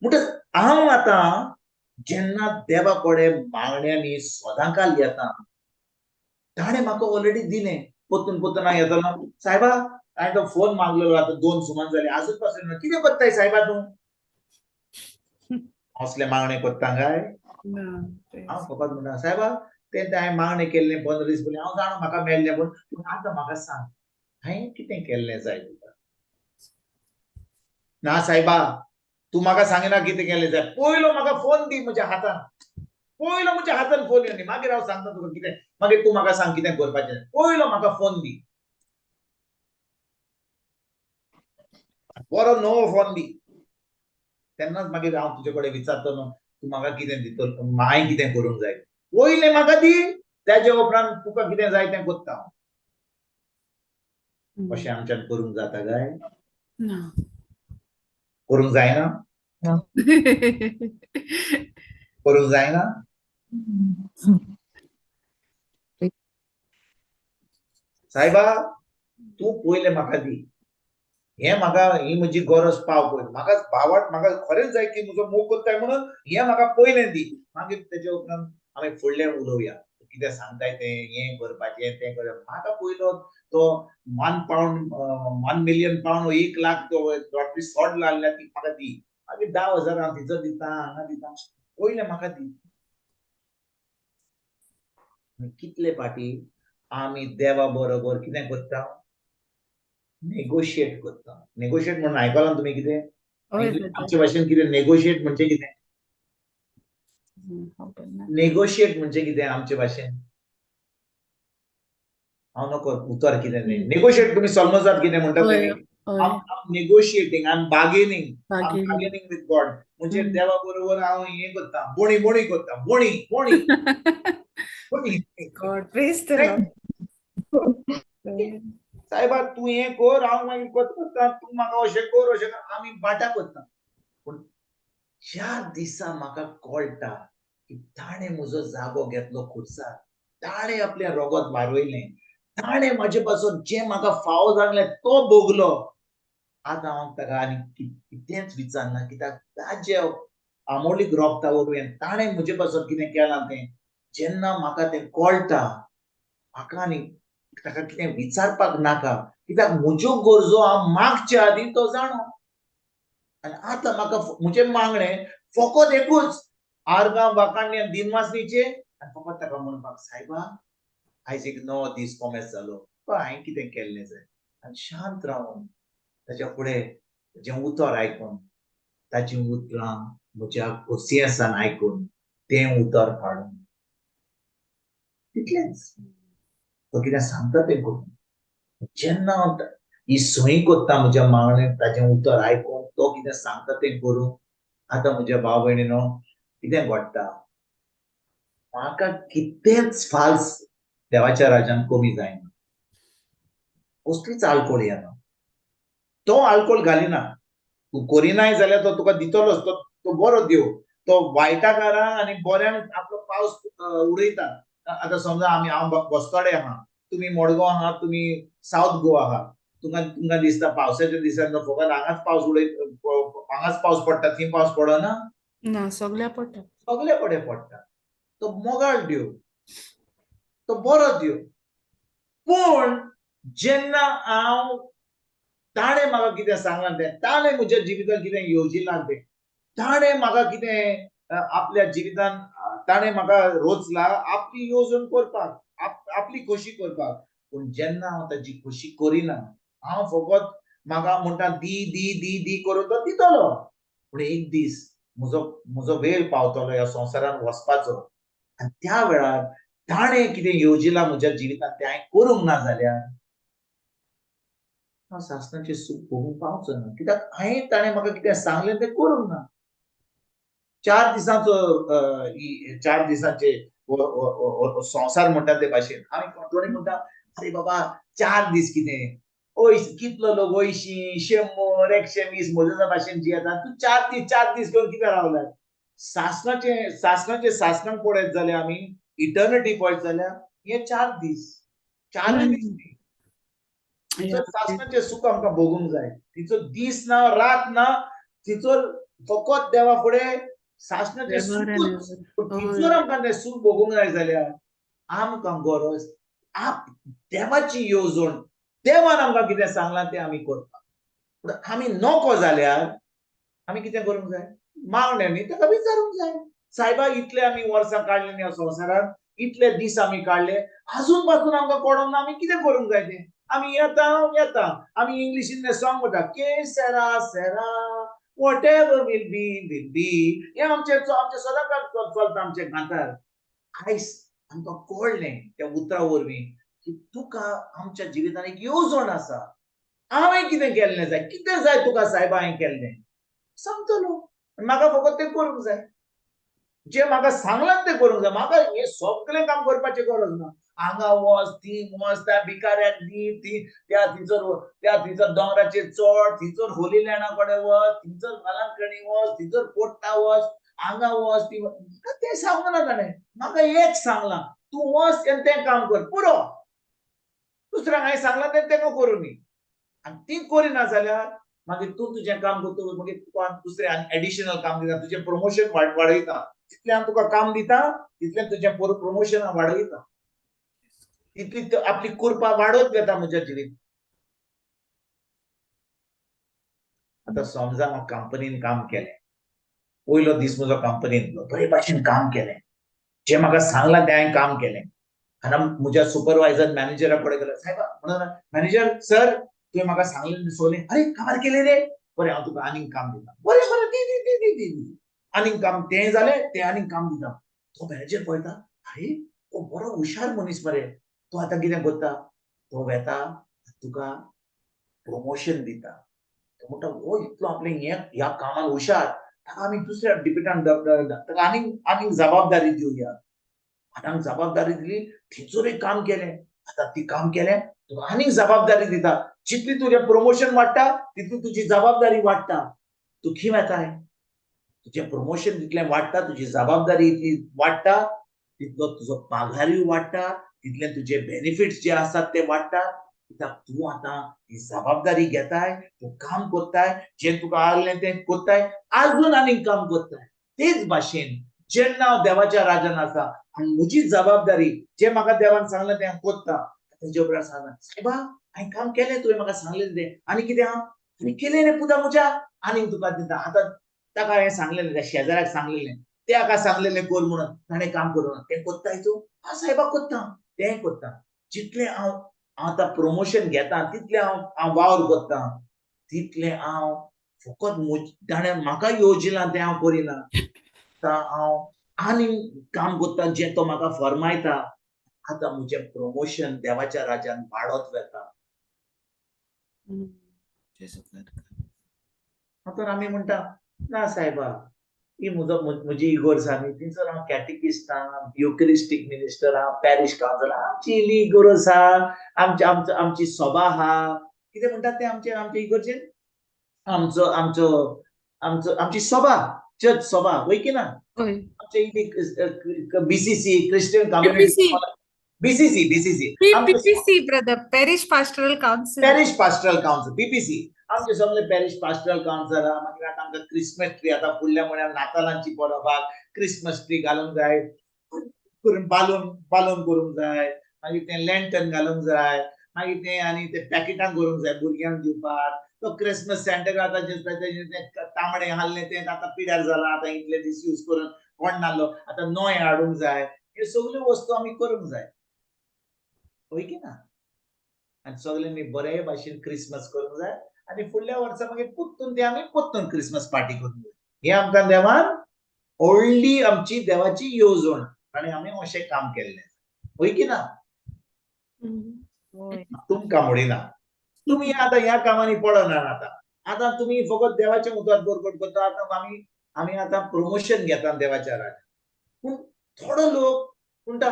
म्हणटच हांव आतां जेन्ना देवा कडेन मागण्यांनी सदांकाल येता, ताणें म्हाका ऑलरेडी दिलें. परतून हांव येतलों, सायबा हांवें तो फोन मागलेलो आतां 2 सुमार जालीं, आजून पासून ना. कितें करताय सायबा तूं? असले मागणे करता काय? हांव फकत म्हणटा सायबा तें हांवें मागणें केल्लें 15 दीस पयलीं, हांव जाणा म्हाका मेळ्ळें पूण आतां म्हाका सांग, हांवें कितें केल्लें जाय तुका? ना सायबा, तूं म्हाका सांगिना कितें केल्लें जाय. पयलो म्हाका फोन दी म्हज्या हातान. पयलो म्हज्या हातान फोन येवं दी, मागीर हांव सांगता तुका कितें. मागीर तूं म्हाका सांग कितें करपाचें. पयलो म्हाका फोन दी. बरो नवो फोन दी. तेन्नाच मागीर हांव तुजे कडेन विचारतलों तूं म्हाका कितें दितलो, हांवें कितें करूंक जाय. पयलें म्हाका दी, त्याच्या उपरांत तुका कितें जाय तें कोत्ता हांव. अशें आमच्यान करूंक जाता काय? ना. करूंक जायना? करूंक जायना? सायबा तूं पयलें म्हाका दी, ही म्हजी गरज पाव पय, म्हाका खरेंच जाय की म्हजो मोग कोत्ताय म्हणून हें म्हाका पयलें दी, मागीर तेजे उपरांत आमी फुडलें उलोवया, कितें सांगताय तें, हें करपाचें तें करप. म्हाका पयलो तो 1 मिलियन पावंड 1 लाख तो लॉटरी सॉड लागल्या ती म्हाका दी, मागीर 10,000 हांव थिंचर दिता, हांगा दिता, पयलें म्हाका दी. कितले फाटी आमी देवा बरोबर कितें करता? नेगोशिएट करता. नेगोशिएट म्हणून आयकलां तुमी कितें? हय ब्रदर. आमचे भाशेन कितें नेगोशिएट म्हणजे कितें? नेगोशिएट म्हणजे कितें आमचे भाशेन? हांव नको उतर कितें तें. नेगोशिएट तुमी समजतात कितें म्हणटा हय तें? हय आम negotiating, I am bargaining, bargaining. With God. म्हणजे देवा बरोबर हांव हें करता, बोणी करता, बोणी. God praise the Lord. सायबा तूं हें कर, हांव मागीर करता, तूं म्हाका अशें कर, आमी बाटा करता. पूण ज्या दिसा म्हाका कळटा की ताणें म्हजो जागो घेतलो खुर्सार, ताणें आपलें रगत वारयलें, ताणें म्हाजे पासून जें म्हाका फावो जाल्लें तो भोगलो, आतां हांव ताका आनी कितेंच विचारना, कित्याक ताजे अमोलीक रोगता वरवीं ताणें म्हजे पासून कितें केलां तें जेन्ना म्हाका तें कळटा, म्हाका आनी ताका कितें विचारपाक नाका, कित्याक म्हज्यो गरजो हांव मागचे आदीं तो जाणो. आनी आतां म्हाका म्हजें मागणें फकत एकूच, आर्गां वाकाणणी आनी दिनवासनीचे, आनी फकत ताका म्हणपाक सायबा आयज एक नवो दीस कोमेस जालो, पळय हांवें कितें केल्लें जाय, आनी शांत रावन ताच्या फुडें जें उतर आयकून, ताचीं उतरां म्हज्या खोशयेसान आयकून तें उतर काडून तितलेंच. तो कितें सांगता तें करून. जेन्ना हांव ही सय कोत्ता म्हज्या मागणें ताचें उतर आयकून, तो कितें सांगता तें करूं, आतां म्हज्या भाव भयणीनो कितें घडटा, म्हाका कितेंच फाल्स देवाच्या राज्यांत कमी जायना. कसलीच आळकोळ येना. तो आळकोळ घालिना. तूं करिनाय जाल्यार तो तुका दितलोच, तो बरो देव. तो वायटाकारांक आनी बऱ्यांक आपलो पावस उडयता. आतां समजा हांव बस्तोडे आहा, तुमी मडगांव आहा, तुमी सावथ गोवा आहा, तुमकां दिसता पावसाच्या दिसांनी फकत हांगाच पावस पडटा, थंय पावस पडना? ना, सगळ्या पडटा. सगळे कडेन पडटा. तो मोगाळ देव, तो बरो देव. पूण जेन्ना हांव ताणें म्हाका कितें सांगलां तें, ताणें म्हज्या जिवितांत कितें येवजिलां तें, ताणें म्हाका कितें आपल्या जिवितांत ताणें म्हाका रोचला आपली येवजण करपाक, आपली खोशी करपाक. पूण जेन्ना हांव ताची खोशी करिना, हांव फकत म्हाका म्हणटा दी दी दी दी करून तो दितलो. पूण एक दीस म्हजो वेळ पावतलो ह्या संवसारांत वचपाचो, आनी त्या वेळार ताणें कितें येवजिलां म्हज्या जिवितांत तें हांवें करूंक ना जाल्यार हांव सासणाचें सूख भोगूंक पावचो ना, कित्याक ताणें म्हाका कितें सांगलें तें करूंक ना. 4 दिसांचे संवसार म्हणटा ते भाशेन कोणी म्हणटा अरे बाबा 4 दीस कितें, कितलो लोक 80, 100, 120 म्हज्या भाशेन जियेता, तूं 4 दीस घेवन कितें रावला? सासणाक पळयत जाल्यार आमी इटर्निटी पळयत जाल्यार हे 4 दीस, 4 दीस न्ही. तिचो सासणाचें सूख आमकां भोगूंक जाय. तिचो दीस ना, रात ना, तिचो फकत देवा फुडें सासणाचें सूखच. तिचोर आमकां तें सूख भोगूंक जाय जाल्यार आमकां गरज देवाची येवजण, देवान आमकां कितें सांगलां तें आमी करपाक. पूण आमी नोको जाल्यार आमी कितें करूंक जाय? मागण्यांनी ताका विचारूंक जाय. सायबा इतले आमी वर्सां काडले ह्या संवसारांत, इतले दीस आमी काडले, आजून पासून आमकां कळोंक ना आमी कितें करूंक जाय तें. आमी येता, आमी इंग्लिशीन सॉंग म्हणटा, के सेरा सेरा, whatever will be. हे आमचे सदांच चलता आमचे गांतार. आयज आमकां कळ्ळें त्या उतरा वरवीं की तुका आमच्या जिवितांत एक येवजण आसा. हांवें कितें केल्लें जाय, कितें जाय तुका सायबा हांवें केल्लें सांगतलो, म्हाका फकत तें करूंक जाय. जे म्हाका सांगलां तें करूंक जाय. म्हाका हें सगळें काम करपाची गरज ना. हांगा वच, थी वच, त्या भिकाऱ्याक दी, त्या थंयसर दोंगराचेर चड, थंयसर होली लँडा कडेन वच, थंयसर मलांकणी वच, थंयसर पोट्टा वच, हांगा वच, ती वच. म्हाका तें सांगूं ना ताणें. म्हाका एक सांगलां, तूं वच आनी तें काम कर, पुरो. दुसऱ्यांक हांवें सांगलां तें तेका करूं दी. आनी ती करिना जाल्यार मागीर तूं तुजें काम करतलो, मागीर तुका दुसरें एडिशनल काम दिता, तुजें प्रमोशन वाडयता. जितलें हांव तुका काम दिता तितलें तुजें प्रमोशन हांव वाडयता. तितली आपली कृपा वाडत घेता म्हज्या जिणेंत. आतां समजा हांव कंपनीन काम केलें, पयलो दीस म्हजो कंपनींतलो, बरे भाशेन काम केलें, जें म्हाका सांगलां तें हांवें काम केलें. आनी म्हज्या सुपरवायझर मॅनेजरा कडेन गेलो, सायबा म्हणून मॅनेजर सर तुवें म्हाका सांगलें सगलें, अरे कामार केलें रे, बरें हांव तुका आनीक काम दिता, बरें बरें दी. आनीक काम तें जालें, तें आनीक काम दिता. तो मॅनेजर पळयता, अरे तो बरो हुशार मनीस मरे, तो आतां कितें करता, तो वेता तुका प्रमोशन दिता. तो म्हणटा हो इतलो आपलें ह्या कामान हुशार, ताका आमी दुसऱ्या डिपार्टमेंटान ताका आनीक जबाबदारी दिवया. आतां जबाबदारी दिली, थंयसरूय काम केलें. आतां ती काम केलें, तुका आनीक जबाबदारी दिता. जितली तुजें प्रमोशन वाडटा तितली तुजी जबाबदारी वाडटा. तूं खी वेताय? तुजें प्रमोशन जितलें वाडटा, तुजी जबाबदारी इतली वाडटा, तितलो तुजो पगारूय वाडटा, तितले तुजे बेनिफिट्स जे आसात ते वाडटा. कित्याक तूं आतां ही जबाबदारी घेताय, तूं काम कोत्ताय, जें तुका आहलें तें कोत्ताय, आजून आनीक काम कोत्ताय. तेच भाशेन जेन्ना हांव देवाच्या राज्यान आसा आनी म्हजी जबाबदारी जें म्हाका देवान सांगलें तें हांव कोत्ता, तेजे उपरांत सांगता सायबा हांवें काम केलें, तुवें म्हाका सांगलें तें, आनी कितें आनी केलें रे पुता म्हज्या, आनीक तुका दिता. आतां ताका हांवें सांगलेलें, त्या शेजाऱ्याक सांगलेलें, ते हाका सांगलेलें कर म्हणून, ताणें काम करूं तें कोत्ताय तूं? हांव सायबा कोत्ता, तें कोत्ता. जितलें हांव आतां प्रमोशन घेता तितलें हांव वावर कोत्ता, तितलें हांव फकत ताणें म्हाका योजिलां तें हांव करिना. आतां हांव आनीक काम कोत्ता जें तो म्हाका फरमायता. आतां म्हजें प्रमोशन देवाच्या राज्यान वाडत वेता. तर आमी म्हणटा ना सायबा, ही म्हजी इगोर्ज आहा न्ही, थंयसर हांव कॅटेकिस्ट आहा, युकरिस्टीक मिनिस्टर आहा, पॅरिश कावन्सिलर आहा, आमची इल्ली इगोर्ज आहा, आमची सभा आहा, कितें म्हणटात ते आमचे इगोर्जेन, आमची सभा, चर्च सभा वय की ना, आमचे इल्ली BCC Christian community, BCC PPC, brother, Parish Pastoral Council. Parish pastoral council, PPC. आमचे सगळे पॅरिश पास्टरल काउन्सिल आहा. मागीर आतां आमकां क्रिसमस ट्री, आतां फुडल्या म्हळ्यार नातालांची परबाक क्रिसमस ट्री घालूंक जाय, करून बालून करूंक जाय, मागीर तें लॅन्टर्न घालूंक जाय, मागीर तें आनी तें पॅकेटां करूंक जाय भुरग्यांक दिवपाक. तो क्रिसमस सेंटर आतां तांबडें आहलें तें आतां पिड्यार जालां, आतां इतले दीस यूज करून कोण नासलो, आतां नोय हाडूंक जाय. ह्यो सगल्यो वस्तू आमी करूंक जाय, वय की ना. आनी सगळ्यांनी बरे भाशेन क्रिसमस करूंक जाय, आनी फुडल्या वर्सा मागीर परतून क्रिसमस पार्टी करूंक जाय. हें आमकां देवान व्हडली आमची देवाची येवजण, आनी आमी अशें काम केल्लें, वय की ना. तुमकां म्हणिना, तुमी आतां ह्या कामांनी पडनात. आतां तुमी फकत देवाचें उतर बडबड करता. आतां आमी आतां प्रमोशन घेता देवाच्या राज्यान. पूण थोडो लोक म्हणटा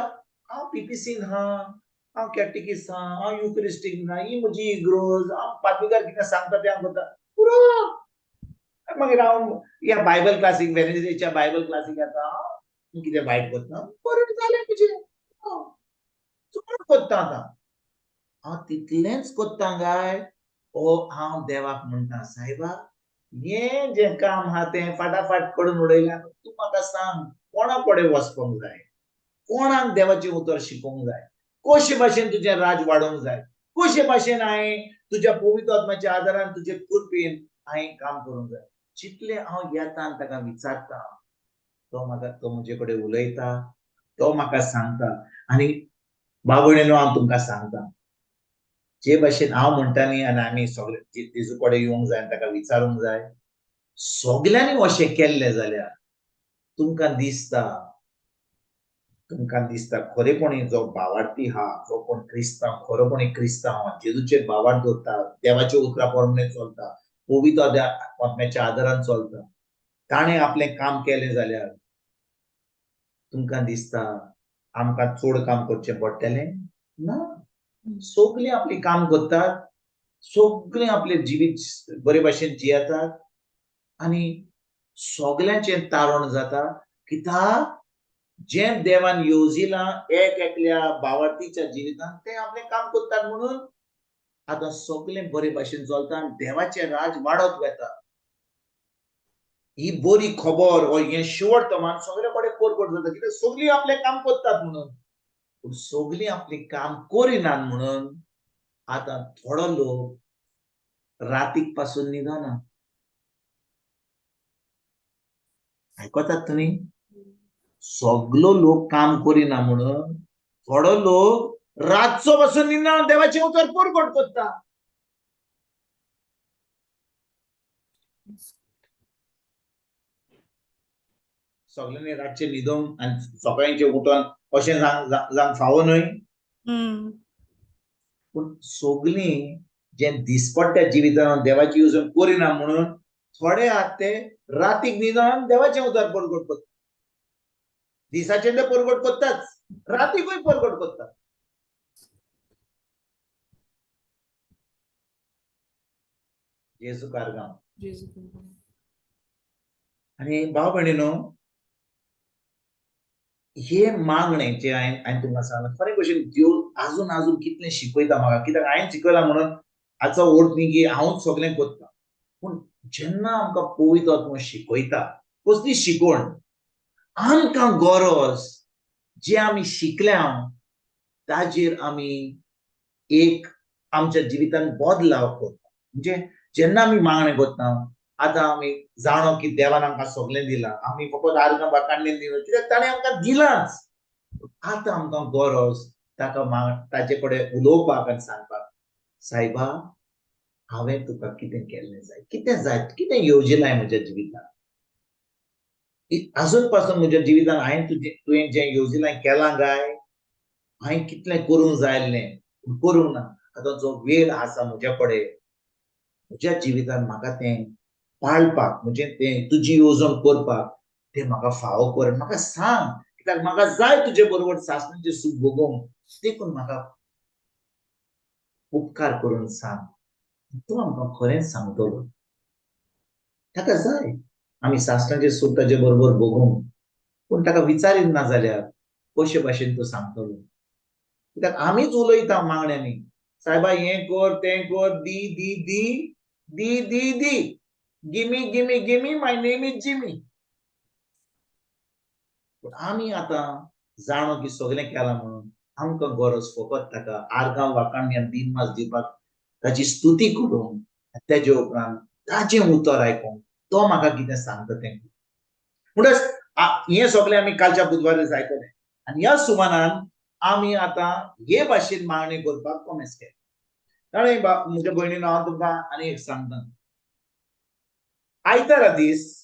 हांव पीपीसीन आहा, हांव कॅटेकिस्ट आहा, हांव युकरिस्टीक आहा, ही म्हजी इग्रोज, हांव पाद्रीकार कितें सांगता तें हांव करता, पुरो. मागीर हांव ह्या बायबल क्लासीक, वेनेसडेच्या बायबल क्लासीक येता, कितें वायट करता, बरें जालें तुजें, चड कोत्ता आतां. हांव तितलेंच कोत्ता काय, हांव देवाक म्हणटा सायबा हें जें काम आहा तें फाटाफाट करून उडयलां, तूं म्हाका सांग कोणा कडेन वचपाक जाय, कोणाक देवाचें उतर शिकोवंक जाय, कशे भाशेन तुजें राज वाडोवंक जाय, कशे भाशेन हांवें तुज्या पवित्र आत्म्याच्या आदारान तुजे कृपेन हांवें काम करूंक जाय. जितलें हांव येता आनी ताका विचारता, तो म्हजे कडेन उलयता, तो म्हाका सांगता. आनी भाव भयणीनो, हांव तुमकां सांगता, जे भाशेन हांव म्हणटा न्ही, आनी आमी सगळे जेजू कडेन येवंक जाय आनी ताका विचारूंक जाय, सगल्यांनी अशें केल्लें जाल्यार तुमकां दिसता खरेपणी जो भावार्थी आहा, जो कोण क्रिस्तांव खरोपणी क्रिस्तांव जेजूचेर भावार्थ दवरता, देवाच्या उतरा प्रमाणे चलता, पवित्र आत्म्याच्या आदारान चलता, ताणें आपलें काम केलें जाल्यार तुमकां दिसता आमकां चड काम करचें पडटलें ना, सगळीं आपली काम करतात, सगळीं आपले जिवीत बरे भाशेन जियेतात आनी सगळ्यांचें तारण जाता कित्याक जें देवान येवजिलां एक एकल्या भावार्थीच्या जिवितांत तें आपलें काम करतात म्हणून आतां सगळें बरे भाशेन चलता आनी देवाचें राज वाडत वता. ही बरी खबर हो हें शेवटतमान सगळे कडेन परगट जाता कित्याक सगळीं आपलें काम करतात म्हणून. पूण सगळीं आपलें काम करिनात म्हणून आतां थोडो लोक रातीक पासून न्हिदना. आयकतात तुमी? सगळो लोक काम करिना म्हणून थोडो लोक रातचो पासून न्हिदना देवाचें उतर परगट करता. सगळ्यांनी रातचे न्हिदोंक आनी सकाळींचे उठोन अशें जावंक फावो न्हय. पूण सगळीं जे दिसपट्ट्या जिवितांत देवाची येवजण करिना म्हणून थोडे आहात ते रातीक न्हिदोन देवाचें उतर परगट करतात. दिसाचें ते परगट करतात, रातीकूय परगट करतात. जेजू कारगांव. आनी भाव भयणीनो, हे मागणे जे हांवें तुमकां सांगलां खरे भशेन देव आजून कितलें शिकयता म्हाका, कित्याक हांवें शिकयलां म्हणून हाचो अर्थ न्ही की हांवूच सगळें करता. पूण जेन्ना आमकां पवित्र आत्मो शिकयता, कसली शिकवण, आमकां गरज जे आमी शिकल्या ताजेर आमी एक आमच्या जिवितांत बदलाव करता. म्हणजे जेन्ना आमी मागणें करता, आतां आमी जाणो की देवान आमकां सगळें दिलां, आमी फकत आर्गां बाकांडेन दिना कित्याक ताणें आमकां दिलांच. आतां आमकां गरज ताचे कडेन उलोवपाक आनी सांगपाक, सायबा हांवें तुका कितें केल्लें जाय, कितें येवजिलां म्हज्या जिवितांत. आजून पासून म्हज्या जिवितांत हांवें तुवें जें येवजिलां केलां काय, हांवें कितलें करूंक जाय आसलें करूंक ना. आतां जो वेळ आसा म्हज्या कडेन म्हज्या जिवितांत म्हाका तें पाळपाक, म्हणजे तें तुजी येवजण करपाक तें म्हाका फावो कर, म्हाका सांग, कित्याक म्हाका जाय तुजे बरोबर सासणाचें सूख भोगूंक. देखून म्हाका उपकार करून सांग. तूं आमकां खरेंच सांगतलो. ताका जाय आमी सासणाचें सूख ताजे बरोबर भोगूंक, पूण ताका विचारीत ना जाल्यार कशे भाशेन तूं सांगतलो. कित्याक आमीच उलयता मागण्यांनी, सायबा हें कर तें कर, दी दी दी दी दी दी, gimme gimme gimme, my name is Jimmy. पूण आमी आतां जाणो की सगळें केलां म्हणून आमकां गरज फकत ताका आर्गां वाखाण दिनवास दिवपाक, ताची स्तुती करूंक, तेजे उपरांत ताजें उतर आयकूंक, तो म्हाका कितें सांगता तें. म्हणटच हें सगळें आमी कालच्या बुधवार दीस आयकलें आनी ह्या सुमारान आमी आतां हे भाशेन मागणी करपाक कॉमेस केलें. ताणें म्हज्या भयणीनो हांव तुमकां आनी एक सांगता. आयतारा दीस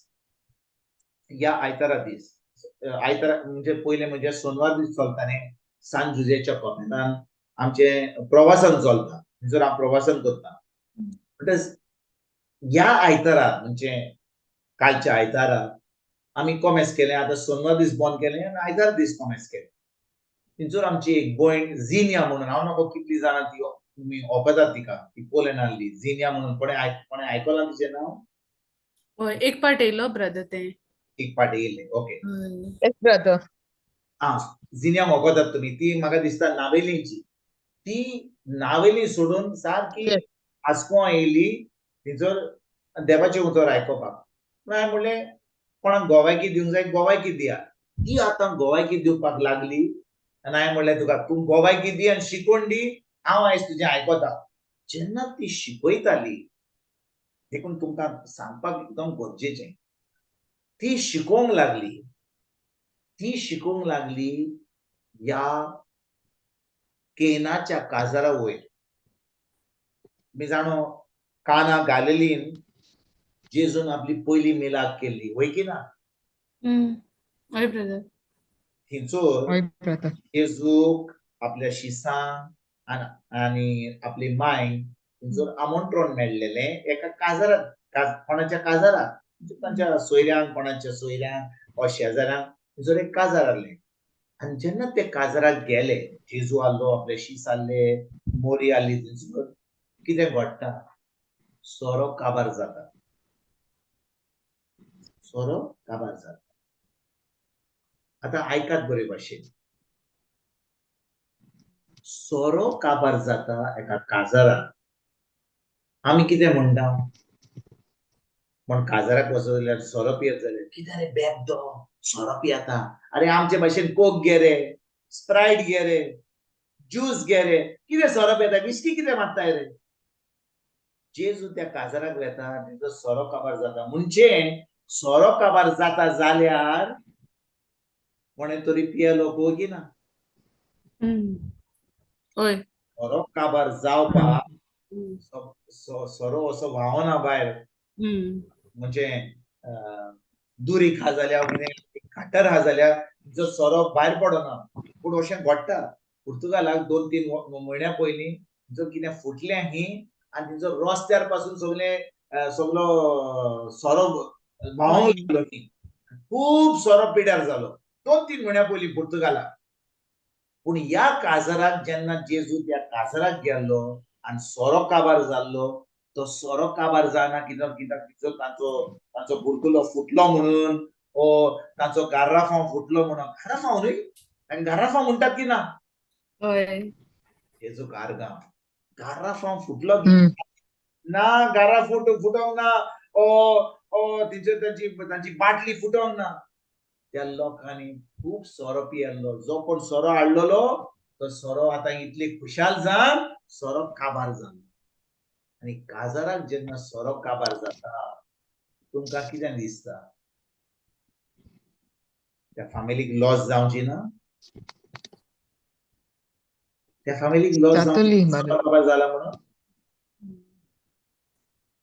आयतारा म्हणजे पयलें म्हणजे सोनवार दीस चलता न्ही, सान जुजेच्या कॉमेरान आमचें प्रवासन चलता, थंयसर हांव प्रवासन करता. म्हणटच ह्या आयतारा म्हणजे कालच्या आयतारा आमी कॉमेस केलें. आतां सोनवार दीस बंद केलें आनी आयतार दीस कॉमेस केलें. थंयसर आमची एक भयण झिनिया म्हणून, हांव नाका कितलीं जाणां ती तुमी वळखतात तिका, ती पोलंडांतली झिनिया म्हणून. कोणें आयकलां तिचें नांव? हय, एक पाट येयलो ब्रदर तें. एक पाट येयलें, ओके. Yes brother. झिनिया वळखतात तुमी. ती म्हाका दिसता नावेलींची. ती नावेली सोडून सारकी Yes. आस्को येयली थंयसर देवाचें उतर आयकोपाक. हांवें म्हणलें कोणाक गोवायकी दिवंक जाय, गोवायकी दिया. ती आतां गोवायकी दिवपाक लागली आनी हांवें म्हणलें तुका तूं गोवायकी दी आनी शिकवण दी, हांव आयज तुजें आयकतां. जेन्ना ती शिकयताली, देखून तुमकां सांगपाक एकदम गरजेचें, ती शिकोवंक लागली ह्या केनाच्या काजारा वयर. तुमी जाणो काना गालिलीन जेजून आपली पयली मिलाद केल्ली, वय की ना? हय ब्रदर. थंयसर हय ब्रदर. जेजूक आपल्या शिसांक आनी आपली माय थंयसर आमंत्रण मेळ्ळेलें एका काजारांत, कोणाच्या काजाराक, म्हणजे तांच्या सोयऱ्यांक, कोणाच्या सोयऱ्यांक वा शेजाऱ्यांक थंयसर एक काजार आहलें आनी जेन्ना ते काजाराक गेले, जेजू आहलो, आपले शीस आहले, मोरी आहली, थंयसर कितें घडटा? सोरो काबार जाता. सोरो काबार जाता. आतां आयकात बरे भाशेन. सोरो काबार जाता एका काजाराक. आमी कितें म्हणटा? पण काजाराक वचत जाल्यार सोरो पियत जाल्यार कितें रे बेब्दो, सोरो पियेता. अरे आमचे भाशेन कोक घे रे, स्प्रायट घे रे, ज्यूस घे रे. कितें सोरो पियेता? विस्की कितें मारताय रे? जेजू त्या काजाराक वेता, तेजो सोरो काबार जाता. म्हणजे सोरो काबार जाता जाल्यार कोणें तरी पियेलो पळोवंक की ना. होय. सोरो काबार जावपाक सोरो असो व्हांवना भायर. म्हणजे दुरी खा जाल्यार कितें खाटर आहा जाल्यार जो सोरो भायर पडना. पूण अशें घडटा. पुर्तुगालाक 2-3 म्हयन्या पयलीं जो कितें फुटलें ही आनी तेजो रस्त्यार पासून सगलो सोरो व्हांवूंक लागलो न्ही. खूब सोरो पिड्यार जालो. 2-3 म्हयन्या पयलीं पुर्तुगालाक. पूण ह्या काजाराक जेन्ना जेजू त्या काजाराक गेल्लो आनी सोरो काबार जाल्लो, तो सोरो काबार जायना कित्याक तांचो बुरकुलो फुटलो म्हणून, वो तांचो गार्राफांव फुटलो म्हणून. गार्राफांव न्हय, तांकां गार्राफांव म्हणटात की ना. होय. जेजू गारगांव. गार्राफांव फुटलो कित्याक? ना गारा फुटोंक ना, तांची बाटली फुटोंक ना. त्या लोकांनी खूब सोरो पियेल्लो. जो कोण सोरो हाडलेलो तो सोरो आतां इतली खुशाल जावन सोरो काबार जालो. आनी काजाराक जेन्ना सोरो काबार जाता, तुमकां कितें दिसता? त्या फॅमिलीक लॉस जावची ना? त्या फॅमिलीक लॉस जातली जावची मारून. सोरो काबार जाला म्हणून?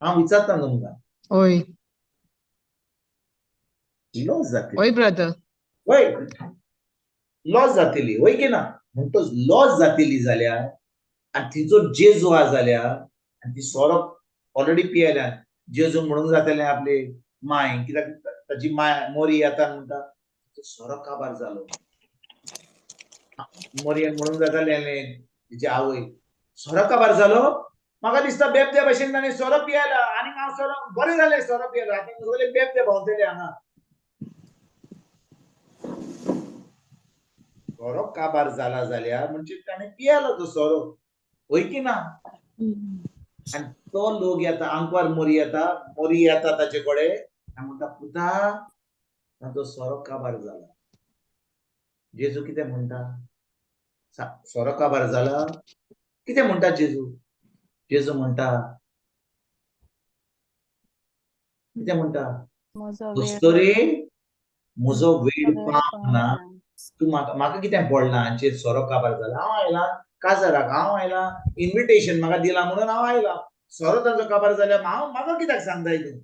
हांव विचारता तुमकां. होय लॉस जातली. होय ब्रदर. होय, लॉस जातली, होय की ना? म्हणटच लॉस जातली जाल्यार आनी तिचो जेजू आहा जाल्यार आनी ती सोरो ऑलरेडी पियेल्यान जेजू म्हणूंक जातलें आपली माय, कित्याक ताची माय मोरी येता म्हणटा सोरो काबार जालो. मोरयेन म्हणूंक जातालें तिचे आवय, सोरो काबार जालो? म्हाका दिसता बेबद्या भशेन ताणें सोरो पियेला आनी हांव सोरो बरें जालें सोरो पियेलो. आतां सगळे बेबदे भोंवतले हांगा. सोरो काबार जाला जाल्यार म्हणजे ताणें पियेलो तो सोरो, होय की ना? आनी तो लोक येता, आंकवार मोरी येता ताचे कडेन आनी म्हणटा पुता ताचो सोरो काबार जाला. जेजू कितें म्हणटा? सोरो काबार जाला? कितें म्हणटा जेजू? जेजू म्हणटा, कितें म्हणटा? म्हजो वेळ दोस्तोरे, म्हजो वेळ वेळ पावना. पावना. तूं म्हाका कितें पडलां हांचेर सोरो काबार जाला? हांव आयलां काजाराक, हांव आयलां इन्विटेशन म्हाका दिलां म्हणून हांव आयलां. सोरो तांचो काबार जाल्यार म्हाका कित्याक सांगताय तूं?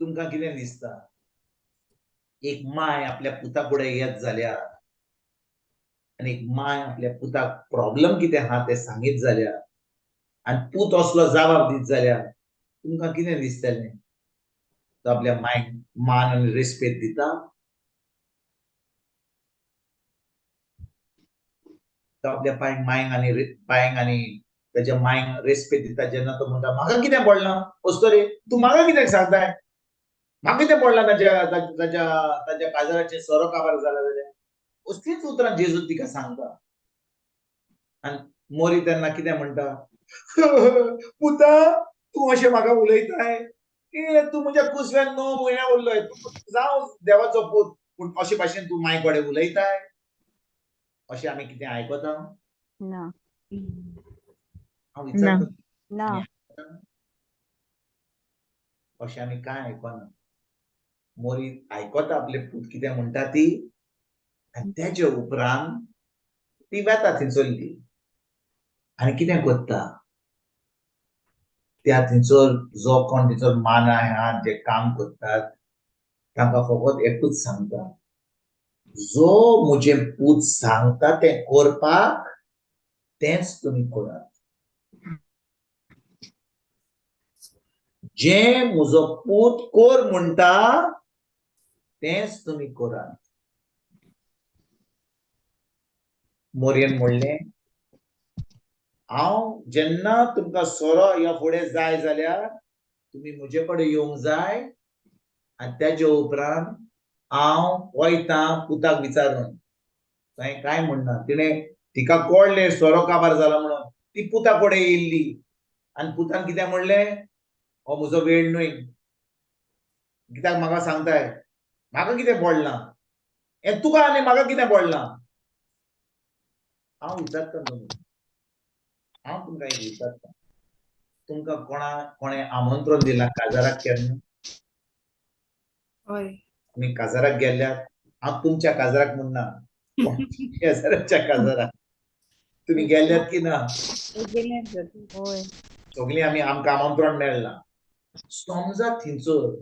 तुमकां कितें दिसता? एक माय आपल्या पुता फुडें येत जाल्यार आनी एक माय आपल्या पुताक प्रॉब्लेम कितें आहा तें सांगीत जाल्यार आनी पूत असलो जबाब दीत जाल्यार तुमकां कितें दिसतलें? तो आपल्या मायक मान आनी रेस्पेद दिता? तो आपल्या पांयांक आनी ताच्या मायक रेस्पेद दिता जेन्ना तो म्हणटा म्हाका कितें पडलां? अस्तोरे, तूं म्हाका कित्याक सांगताय? म्हाका कितें पडलां ताच्या काजाराचेर सोरो काबार जाला जाल्यार? असलींच उतरां जेजू तिका सांगता. आनी मोरी तेन्ना कितें म्हणटा? पुता, तूं अशें म्हाका उलयताय? तूं म्हज्या कुसव्यान 9 म्हयने उरलोय. तूं जावं देवाचो पूत, पूण अशे भाशेन तूं माय कडेन उलयताय? अशें आमी कितें आयकता? ना. हांव विचारता. ना. आमी आयकता? अशें आमी कांय आयकना. मोरी आयकता आपले पूत कितें म्हणटा ती आनी तेजे उपरांत ती वेता थंयसरली आनी कितें करता? त्या थंयसर जो कोण थंयसर मान आहा जे काम करतात तांकां फकत एकूच सांगता, जो म्हजें पूत सांगता तें करपाक तेंच तुमी करात. जें म्हजो पूत कर म्हणटा तेंच तुमी करात. मोरयेन म्हणलें, हांव जेन्ना तुमकां सोरो ह्या फुडें जाय जाल्यार तुमी म्हजे कडेन येवंक जाय आनी तेजे उपरांत हांव वयतां पुताक विचारून. थंय कांय म्हणना. तिका कळ्ळें सोरो काबार जाला म्हणून. ती पुता कडेन येयल्ली आनी पुतान कितें म्हणलें, हो म्हजो वेळ न्हय. कित्याक म्हाका सांगताय, म्हाका कितें पडलां, हें तुका आनी म्हाका कितें पडलां. हांव विचारता न्हू, हांव तुमकां एक विचारता, तुमकां कोणें आमंत्रण दिलां काजाराक केन्ना? हय. तुमी काजाराक गेल्ल्यात? हांव तुमच्या काजाराक म्हणना, शेजाऱ्याच्या काजाराक. तुमी गेल्यात की ना? होय. सगळीं आमकां आमंत्रण मेळ्ळां. समजा थिंचर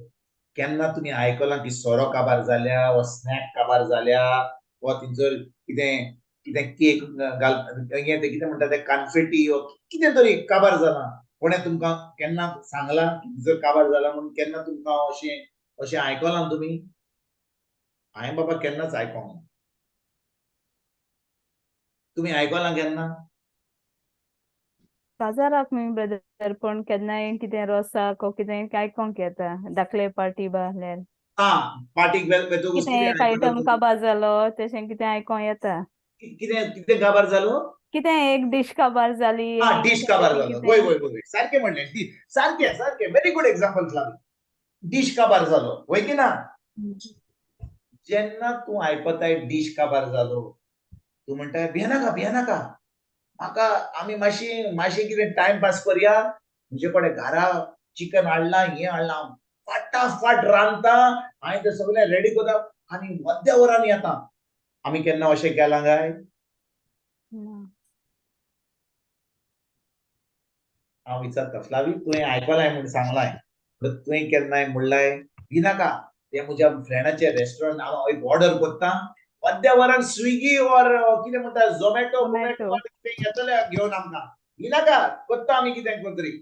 केन्ना तुमी आयकलां की सोरो काबार जाल्या वा स्नॅक काबार जाल्या वा थिंचर कितें कितें केक हें कितें म्हणटा तें कन्फेटी वा कितें तरी काबार जालां. कोणें तुमकां केन्ना सांगलां जर काबार जालां म्हणून केन्ना तुमकां अशें आयकलां तुमी? हांवें बाबा केन्नाच आयकोंक ना. तुमी आयकलां केन्ना? काजाराक न्हय ब्रदर, पण केन्नाय कितें रोसाक ओ कितें आयकोंक येता, धाकले पार्टी बा आसल्यार. पार्टीक वेचोगोस कितें कितें एक आयकता आयटम तुमी? काबार जालो तशें कितें आयकोंक येता. कितें काबार जालो? कितें एक डिश काबार जाली आनी डिश कितें काबार तरी जालो. कितें. वय सारकें म्हणलें. सारकें व्हेरी गुड एक्झाम्पल फ्लावी. डिश काबार जालो, वय की ना? जेन्ना तूं आयकताय डिश काबार जालो, तूं म्हणटाय भियेनाका, म्हाका आमी मातशी कितें टायम पास करया. म्हजे कडेन घरा चिकन हाडलां, हें हाडलां, फाटाफाट रांदता, हांवें तें सगळें रेडी करता आनी मध्या वरान येता. आमी केन्ना अशें केलां काय? हांव विचारता, फ्लावी तुवें आयकलांय म्हूण सांगलांय, तुवें केन्नाय म्हणलाय भिनाका, तें म्हज्या फ्रेंडाचें रेस्टॉरंट, हांव एक ऑर्डर करतां, मध्या वरान स्विगी ऑर कितें म्हणटा झोमॅटो Zomato. कितें येतले घेवन आमकां. भिनाका, करता आमी कितें तरी.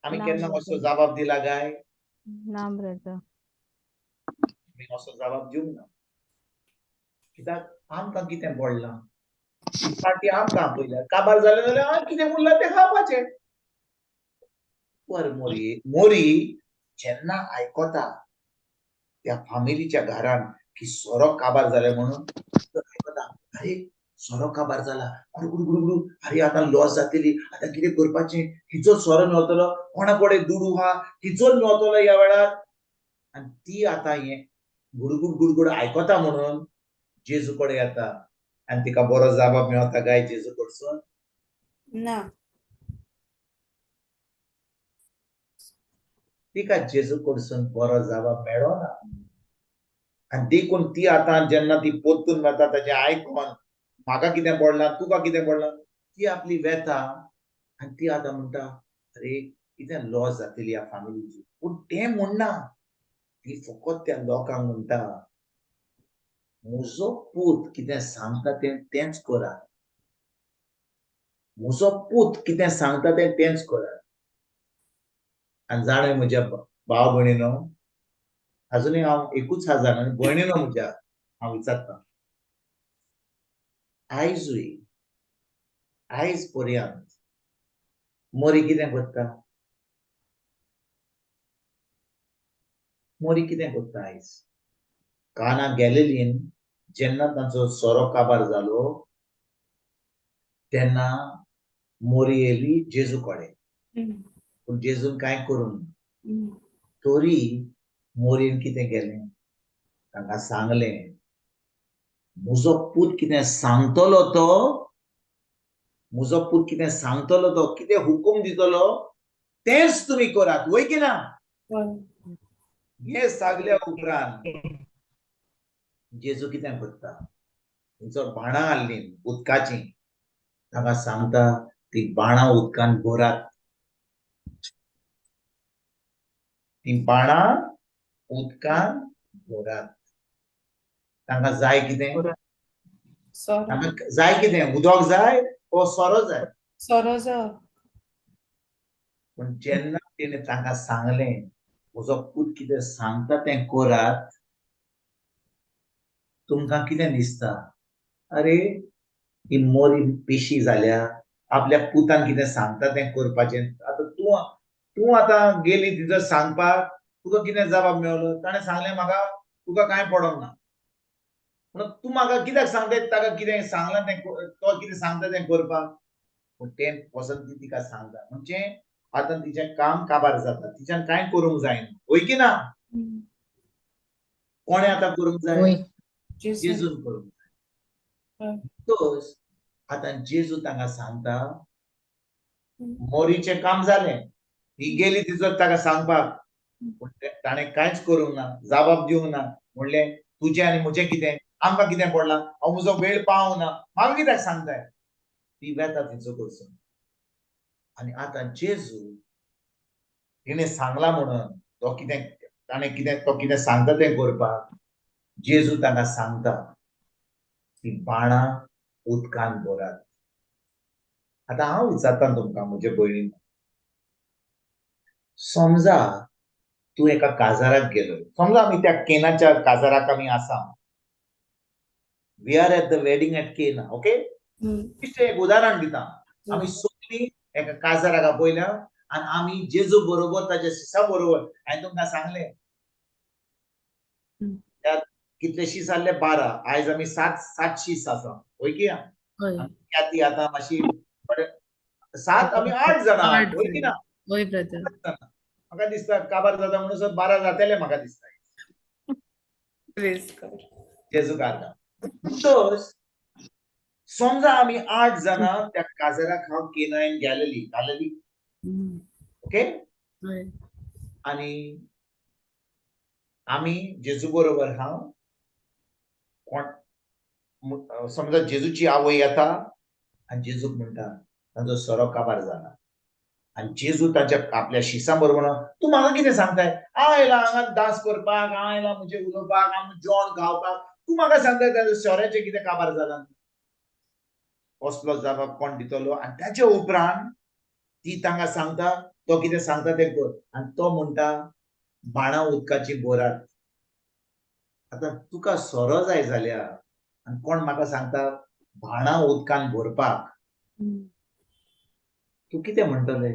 आमी ना केन्ना असो ब्रदर. जबाब दिला काय? ना ब्रदर. आमी असो जबाब दिवंक ना. कित्याक आमकां कितें पडलां? पार्टी आमकां आपयल्या, काबार जालें जाल्यार हांवें कितें म्हणलां तें खावपाचें. पर मोरी जेन्ना आयकता त्या फामिलीच्या घरान की सोरो काबार जालें म्हणून, आयकता, अरे सोरो काबार जाला, गुडगुडू, अरे आतां लॉस जातली, आतां कितें करपाचें, हिचो सोरो मेवतलो, कोणा कडेन दुडू आहा, हिचो मेवतलो ह्या वेळार. आनी ती आतां हें गुडगुड आयकता म्हणून जेजू कडेन येता आनी तिका बरो जबाब मेवता काय जेजू कडसून? ना. तिका जेजू कडसून बरो जबाब मेळना. आनी देखून ती आतां जेन्ना ती पोत्तून वता ताचें आयकोन म्हाका कितें पडलां, तुका कितें पडलां, ती आपली वेता आनी ती आतां म्हणटा, अरे कितें लॉस जातली ह्या फामिलीची. पूण तें म्हणना, ती फकत त्या लोकांक म्हणटा, म्हजो पूत कितें सांगता तेंच करात. म्हजो पूत कितें सांगता तेंच करात. आनी जाणा म्हज्या भाव भयणीनो, अजुनूय हांव एकूच हा जाणा, भयणीनो म्हज्या, हांव विचारतां, आयज पर्यंत मोरी कितें करता? मोरी कितें करता आयज? काना गॅलिलीन जेन्ना तांचो सोरो काबार जालो तेन्ना मोरी येयली जेजू कडेन. पूण जेजून कांय करूंक ना. तरी मोरीन कितें केलें? तांकां सांगलें, म्हजो पूत कितें सांगतलो तो, कितें हुकूम दितलो तेंच तुमी करात, वय की ना? हें सांगल्या उपरांत जेजू कितें करता? थंयसर बाणां हाडलीं उदकाचीं, तांकां सांगता ती बाणां उदकान भरात. ती बाणां उदकान भरात. तांकां जाय कितें? तांकां जाय कितें? उदक जाय वो सोरो जाय? सोरो जाय. पूण जेन्ना तिणें तांकां सांगलें, म्हजो पूत कितें सांगता तें करात, तुमकां कितें दिसता? अरे ही मोरी पिशी जाल्या आपल्या पुतान कितें सांगता तें करपाचें. आतां तूं आतां गेली तिजो सांगपाक तुका कितें जबाब मेळलो? ताणें सांगलें म्हाका तुका कांय पडोंक ना. म्हणून तूं म्हाका कित्याक सांगता ताका कितें सांगलां तें तो कितें सांगता तें करपाक? पूण तें वचोन ती तिका सांगता. म्हणजे आतां तिचें काम काबार जाता. तिच्यान कांय करूंक जायना. होय की ना? कोणें आतां करूंक जाय? होय. जेजून करूंक जाय. तोच आतां जेजू तांकां सांगता मोरीचें काम जालें. ही गेली तिजो ताका सांगपाक. पूण ताणें कांयच करूंक ना, जबाब दिवंक ना. म्हणलें तुजें आनी म्हजें कितें? आमकां कितें पडलां? हांव म्हजो वेळ पावूंक ना. म्हाका कित्याक सांगताय? ती वेता तिचो कडसून. आनी आतां जेजू तिणें सांगलां म्हणून तो कितें सांगता तें करपाक जेजू तांकां सांगता ती बाणां उदकान भरात. आतां हांव विचारता तुमकां म्हजे भयणीन, समजा तूं एका काजाराक गेलो. समजा आमी त्या केनाच्या काजाराक आमी आसा. We are at the wedding at Cana, okay? बेश्टें एक उदाहरण दिता. आमी सगळीं एका काजाराक आपयल्या आनी आमी जेजू बरोबर ताच्या शिसा बरोबर हांवें तुमकां सांगलें त्यात कितले शीस आहले? 12. आयज आमी 7 शीस आसा. होय की ना? ती आतां मातशी 7 आमी 8 जाणां आहात. होय की ना? होय ब्रदर. म्हाका दिसता काबार जाता म्हणसर 12 जातले म्हाका दिसता. Praise God. जेजू कार्गा. तोच समजा आमी 8 जाणां त्या काजाराक हांव केनायन घालली. ओके? आनी आमी जेजू बरोबर हांव समजा जेजूची आवय येता आनी जेजूक म्हणटा ताजो सोरो काबार जाला. आनी जेजू ताच्या आपल्या शिसां बरोबर तूं म्हाका कितें सांगताय? हांव आयला हांगा दास करपाक, हांव आयला म्हणजे उलोवपाक, हांव जेवण खावपाक. तूं म्हाका सांगताय ताच्या सोऱ्याचें कितें काबार जालां? कसलो जबाब कोण दितलो? आनी ताचे उपरांत ती तांकां सांगता तो कितें सांगता तें कर. आनी तो म्हणटा बाणां उदकाची भरात. आतां तुका सोरो जाय जाल्यार आनी कोण म्हाका सांगता बाणां उदकान भरपाक, तूं कितें म्हणटलें?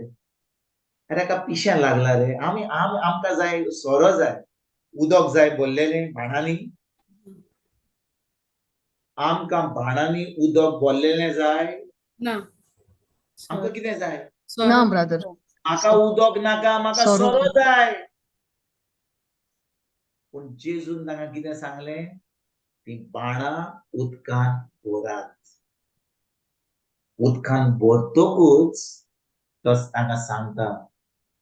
अरे एका पिश्यान लागला रे. आमकां जाय सोरो जाय, उदक जाय भरलेलें बाणांनी. आमकां बाणांनी उदक भरलेलें जाय ना. आमकां कितें जाय? ना ब्रदर. म्हाका उदक नाका, म्हाका सोरो जाय. पूण जेजून तांकां कितें सांगलें? ती बाणां उदकान भरात. उदकान भरतकूच तो तांकां सांगता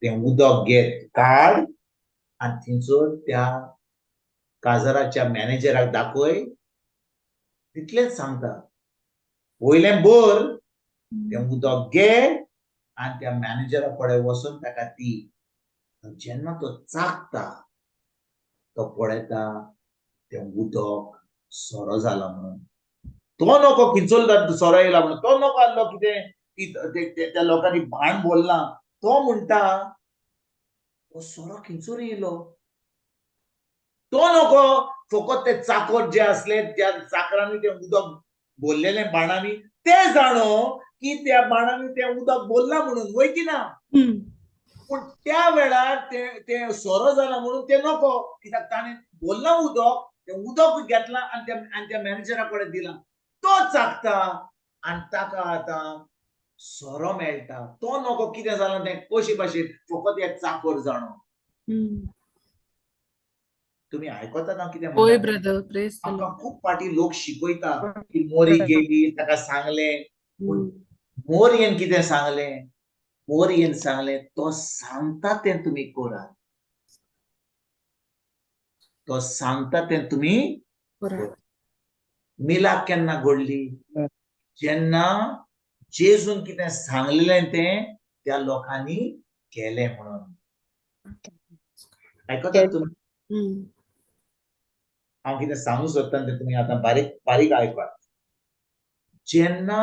तें उदक घे काड आनी थिंचोर त्या काजाराच्या मॅनेजराक दाखय. तितलेंच सांगता. वयलें भर तें उदक घे आनी त्या मॅनेजरा कडेन वचून ताका दी. जेन्ना तो चाखता तो पळयता तें उदक सोरो जाला म्हणून. तो नको खिंचून सोरो येयला म्हणून. तो नको आहलो कितें त्या लोकांनी भाण बोल्लां. तो म्हणटा हो सोरो खिंचून येयलो. तो नको फकत ते चाकर जे असले त्या चाकरांनी तें उदक भरलेलें बाणांनी ते जाणो की त्या बाणांनी तें उदक भरलां म्हणून. होय की ना? पूण त्या वेळार तें सोरो जाला म्हणून ते नको. कित्याक ताणें भरलां उदक, तें उदक घेतलां आनी त्या मॅनेजरा कडेन दिलां. तो चाखता आनी ताका आतां सोरो मेळटा. तो नको कितें जालां तें कशे भाशेन फकत एक चाकर जाणो. तुमी आयकतात हांव कितें होय म्हणटा? ब्रदर. प्रेज द आमकां लॉर्ड. खूब फाटी लोक शिकयता की मोरी गेली ताका सांगलें. पूण मोरयेन कितें सांगलें? मोरयेन सांगलें तो सांगता तें तुमी करात. तो सांगता तें तुमी करात. मिलाप केन्ना घडली? जेन्ना जेजून कितें सांगलेलें तें त्या लोकांनी केलें म्हणून. आयकतात तुमी? हांव कितें सांगूंक सोदता तें तुमी आतां बारीक बारीक आयकात. जेन्ना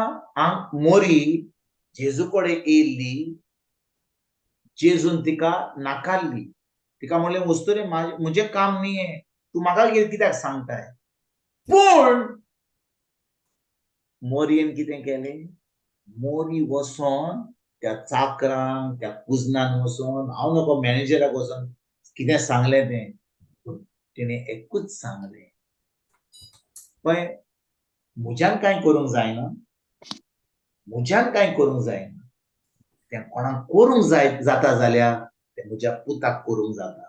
मोरी जेजू कडेन येयल्ली, जेजून तिका नाकारली. तिका म्हणलें वचतू रे म्हजें काम न्ही हें. तूं म्हाका कित्याक सांगताय? पूण मोरयेन कितें केलें? मोरी वचोन त्या चाकरांक त्या कुजनान वचोन हांव नको मॅनेजराक वचोन कितें सांगलें तें तिणें एकूच सांगलें, पळय म्हज्यान कांय करूंक जायना, म्हज्यान कांय करूंक जायना, तें कोणाक करूंक जाता जाल्यार तें म्हज्या पुताक करूंक जाता,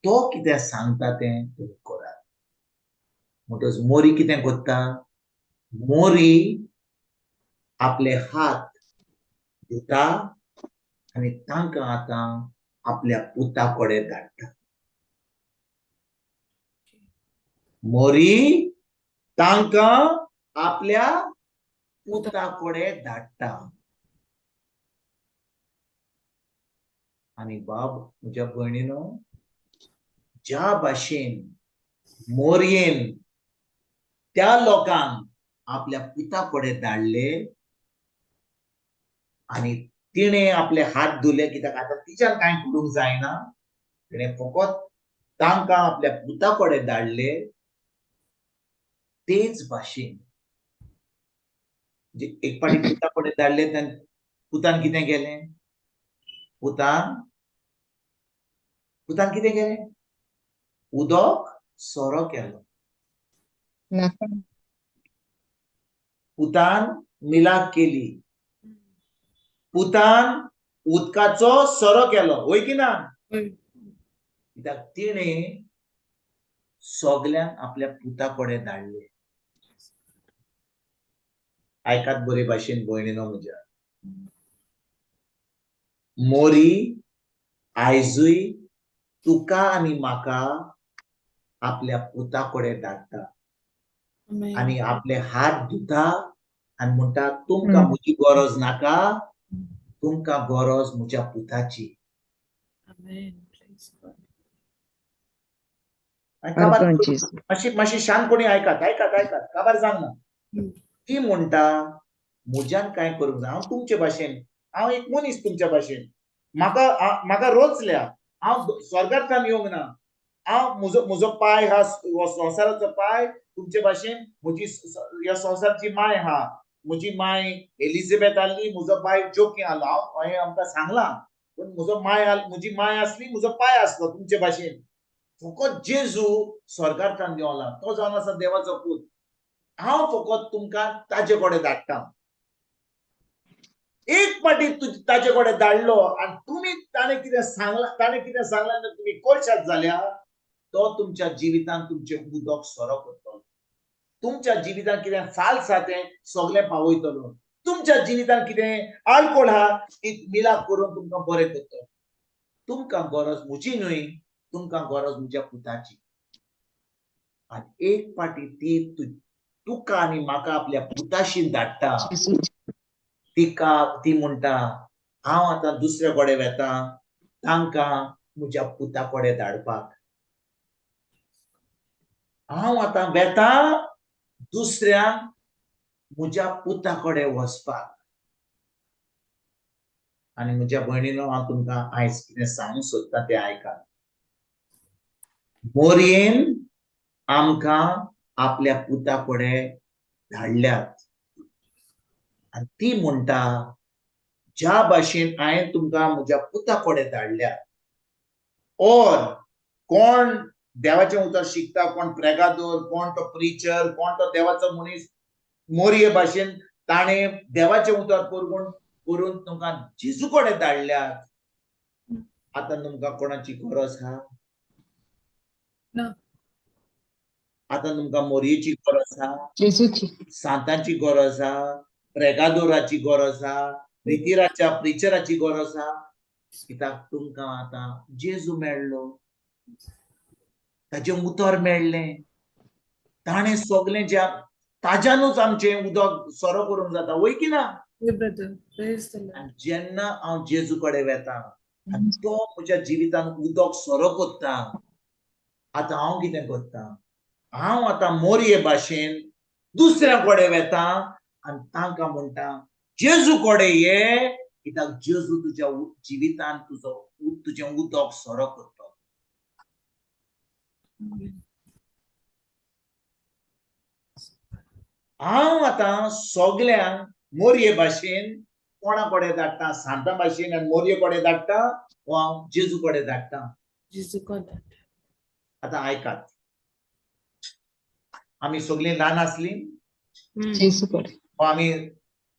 तो कितें सांगता तें तुमी करात. म्हणटच मोरी कितें करता? मोरी आपले हात धुता आनी तांकां आतां आपल्या पुता कडेन धाडटा. मोरी तांकां आपल्या पुता कडेन धाडटा. आनी बाब म्हज्या भयणीनो, ज्या भाशेन मोरयेन त्या लोकांक आपल्या पुता कडेन धाडले आनी तिणें आपले हात धुले, कित्याक आतां तिच्यान कांय करूंक जायना, तिणें फकत तांकां आपल्या पुता कडेन धाडले. तेच भाशेन एक पाटी पुता कडेन धाडले तेन्ना पुतान कितें केलें? पुतान कितें केलें? उदक सोरो केलो. पुतान मिलाक केली. पुतान उदकाचो सोरो केलो, वय की ना? कित्याक तिणें सगल्यांक आपल्या पुता कडेन धाडले. आयकात बरे भाशेन भयणीनो म्हज्या, मोरी आयजूय तुका आनी म्हाका आपल्या पुता कडेन धाडटा आनी आपले हात धुता आनी म्हणटा तुमकां म्हजी गरज नाका, तुमकां गरज म्हज्या पुताची. मातशी शांतपणी आयकात काबार जावंक ना. ती म्हणटा म्हज्यान कांय करूंक ना, हांव तुमचे भाशेन, हांव एक मनीस तुमच्या भाशेन, म्हाका रोचल्या, हांव स्वर्गांतल्यान येवंक ना, हांव म्हजो पाय हा संवसाराचो पाय तुमचे भाशेन म्हजी ह्या संवसाराची माय हा, म्हजी माय एलिझाबेथ आसली, म्हजो बाय जोकी आसलो, हें आमकां सांगलां, पूण म्हजी माय आसली, म्हजो पाय आसलो तुमचे भाशेन. फकत जेजू स्वर्गांतल्यान देंवला, तो जावन आसा देवाचो पूत. हांव फकत तुमकां ताजे कडेन धाडटां. एक पाटी ताजे कडेन धाडलो आनी तुमी ताणें कितें सांगलां तुमी करशात जाल्यार तो तुमच्या जिवितांत तुमचें उदक सोरो करतलो. तुमच्या जिवितांत कितें फाल्स आहा तें सगळें पावयतलो. तुमच्या जिवितांत कितें आळकोळ आहा ती मिलाप करून तुमकां बरें करतलो. तुमकां गरज म्हजी न्हय, तुमकां गरज म्हज्या पुताची. आनी एक पाटी ती तुका आनी म्हाका आपल्या पुताशी धाडटा. ती म्हणटा हांव आतां दुसरे कडेन वेता तांकां म्हज्या पुता कडेन धाडपाक. हांव आतां वेता दुसऱ्यांक म्हज्या पुता कडेन वचपाक. आनी म्हज्या भयणीनो, हांव तुमकां आयज कितें सांगूंक सोदतां तें आयकात. मोरयेन आमकां आपल्या पुता कडेन धाडल्यात आनी ती म्हणटा ज्या भाशेन हांवें तुमकां म्हज्या पुता कडेन धाडल्या, और कोण देवाचें उतर शिकता, कोण प्रेगादोर, कोण तो प्रिचर, कोण तो देवाचो मनीस, मोरये भाशेन ताणें देवाचें उतर करून तुमकां जेजू कडेन धाडल्यात. आतां तुमकां कोणाची गरज आहा? आतां तुमकां मोरयेची गरज आहा? जेजूची. सांताची गरज आहा? प्रेगादोराची गरज आहा? रितीराच्या प्रिचराची गरज आहा? कित्याक तुमकां आतां जेजू मेळ्ळो, ताचें उतर मेळ्ळें, ताणें सगळें ताच्यानूच आमचें उदक सोरो करूंक जाता, वय की ना? आनी जेन्ना हांव जेजू कडेन वेतां आनी तो म्हज्या जिवितांत उदक सोरो करता, आतां हांव कितें करतां? हांव आतां मोरये भाशेन दुसऱ्या कडेन वेतां आनी तांकां म्हणटा जेजू कडेन ये, कित्याक जेजू तुज्या जिवितांत तुजें उदक सोरो करतलो. हांव आतां सगळ्यांक मोरये भाशेन कोणा कडेन धाडटा, सांता भाशेन आनी मोरये कडेन धाडटा, वो हांव जेजू कडेन धाडटा. जेजू कोता. आतां आयकात. आमी सगळीं ल्हान आसलीं, जेजू कडेन.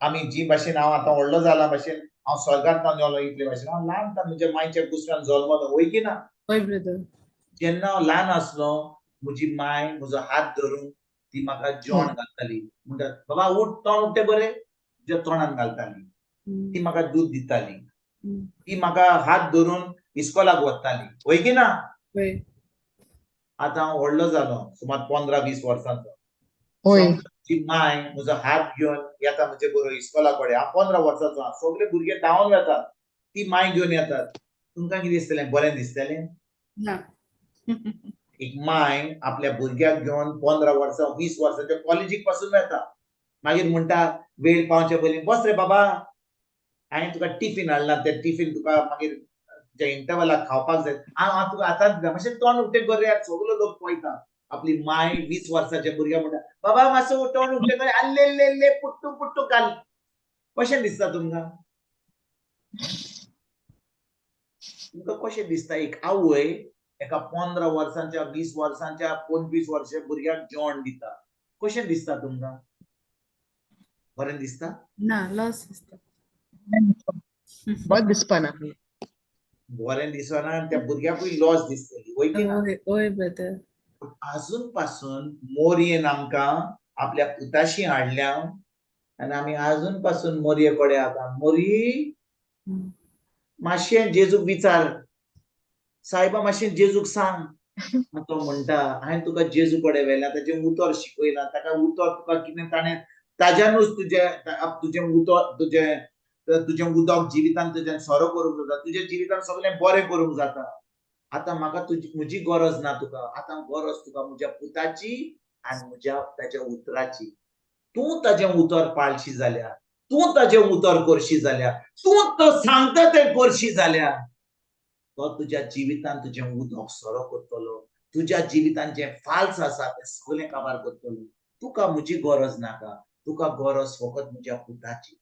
आमी जी भाशेन हांव आतां व्हडलो जाला भाशेन हांव स्वर्गांत देवलो इतले भाशेन हांव ल्हानपण म्हज्या मायच्या कुसरान जल्मलो, वय की ना? होय ब्रदर. जेन्ना हांव ल्हान आसलो, म्हजी माय म्हजो हात धरून ती म्हाका जेवण घालताली. म्हणटात बाबा उठ, तोंड उठ्ठे बरें, तुज्या तोंडान घालताली. ती म्हाका दूद दिताली. ती म्हाका हात धरून इस्कॉलाक व्हरताली, वय की ना? होय. आतां हांव व्हडलो जालो, सुमार 15-20 वर्सांचो. होय. ती माय म्हजो हात घेवन येता म्हजे बरोबर इस्कॉला कडेन. हांव 15 वर्सांचो आहा. सगळे भुरगे धांवून येतात. ती माय घेवन येतात. तुमकां कितें दिसतलें? बरें दिसतलें? ना. एक माय आपल्या भुरग्याक घेवन 15 वर्सां 20 वर्सांच्या कॉलेजीक पासून येता. मागीर म्हणटा वेळ पावचे पयलीं बस रे बाबा, हांवें तुका टिफीन हाडला, तें टिफीन तुका मागीर तुज्या इंटरवलाक खावपाक जाय. हांव तुका आतांच दिता. मातशें तोंड उक्तें कर रे. सगलो लोक पळयता. आपली माय 20 वर्साच्या भुरग्याक म्हणटा बाबा मातसो तोंड उक्तें कर, आल्ले पुट्टू पुट्टू घाल. कशें दिसता तुमकां? तुमकां कशें दिसता एक आवय एका 15 वर्सांच्या 20 वर्सांच्या 25 वर्साच्या भुरग्याक जेवण दिता? कशें दिसता तुमकां? बरें दिसता? ना, लॉस दिसता. बरें दिसपाना. बरें दिसना आनी त्या भुरग्याकूय लॉस दिसतली, वय की ना? होय, होय ब्रदर. अजून पासून मोरयेन आमकां आपल्या पुताशी हाडल्या आनी आमी अजून पासून मोरये कडेन आतां. मोरी, मातशें जेजूक विचार, सायबा मातशें जेजूक सांग. तो म्हणटा हांवें तुका जेजू कडेन व्हेला, ताचें उतर शिकयलां, ताका उतर तुका कितें ताणें ताज्यानूच तुजें उदक जिवितांत तुज्यान सोरो करूंक जाता, तुज्या जिवितांत सगळें बरें करूंक जाता. आतां म्हाका म्हजी गरज ना तुका, आतां गरज तुका म्हज्या पुताची आनी ताच्या उतराची. तूं ताजें उतर पाळशी जाल्यार, तूं ताजें उतर करशी जाल्यार, तूं तो सांगता तें करशी जाल्यार तो तुज्या जिवितांत तुजें उदक सोरो करतलो. तुज्या जिवितांत जे फाल्स आसा ते सगळें काबार करतलो. तुका म्हजी गरज नाका, तुका गरज फकत म्हज्या पुताची.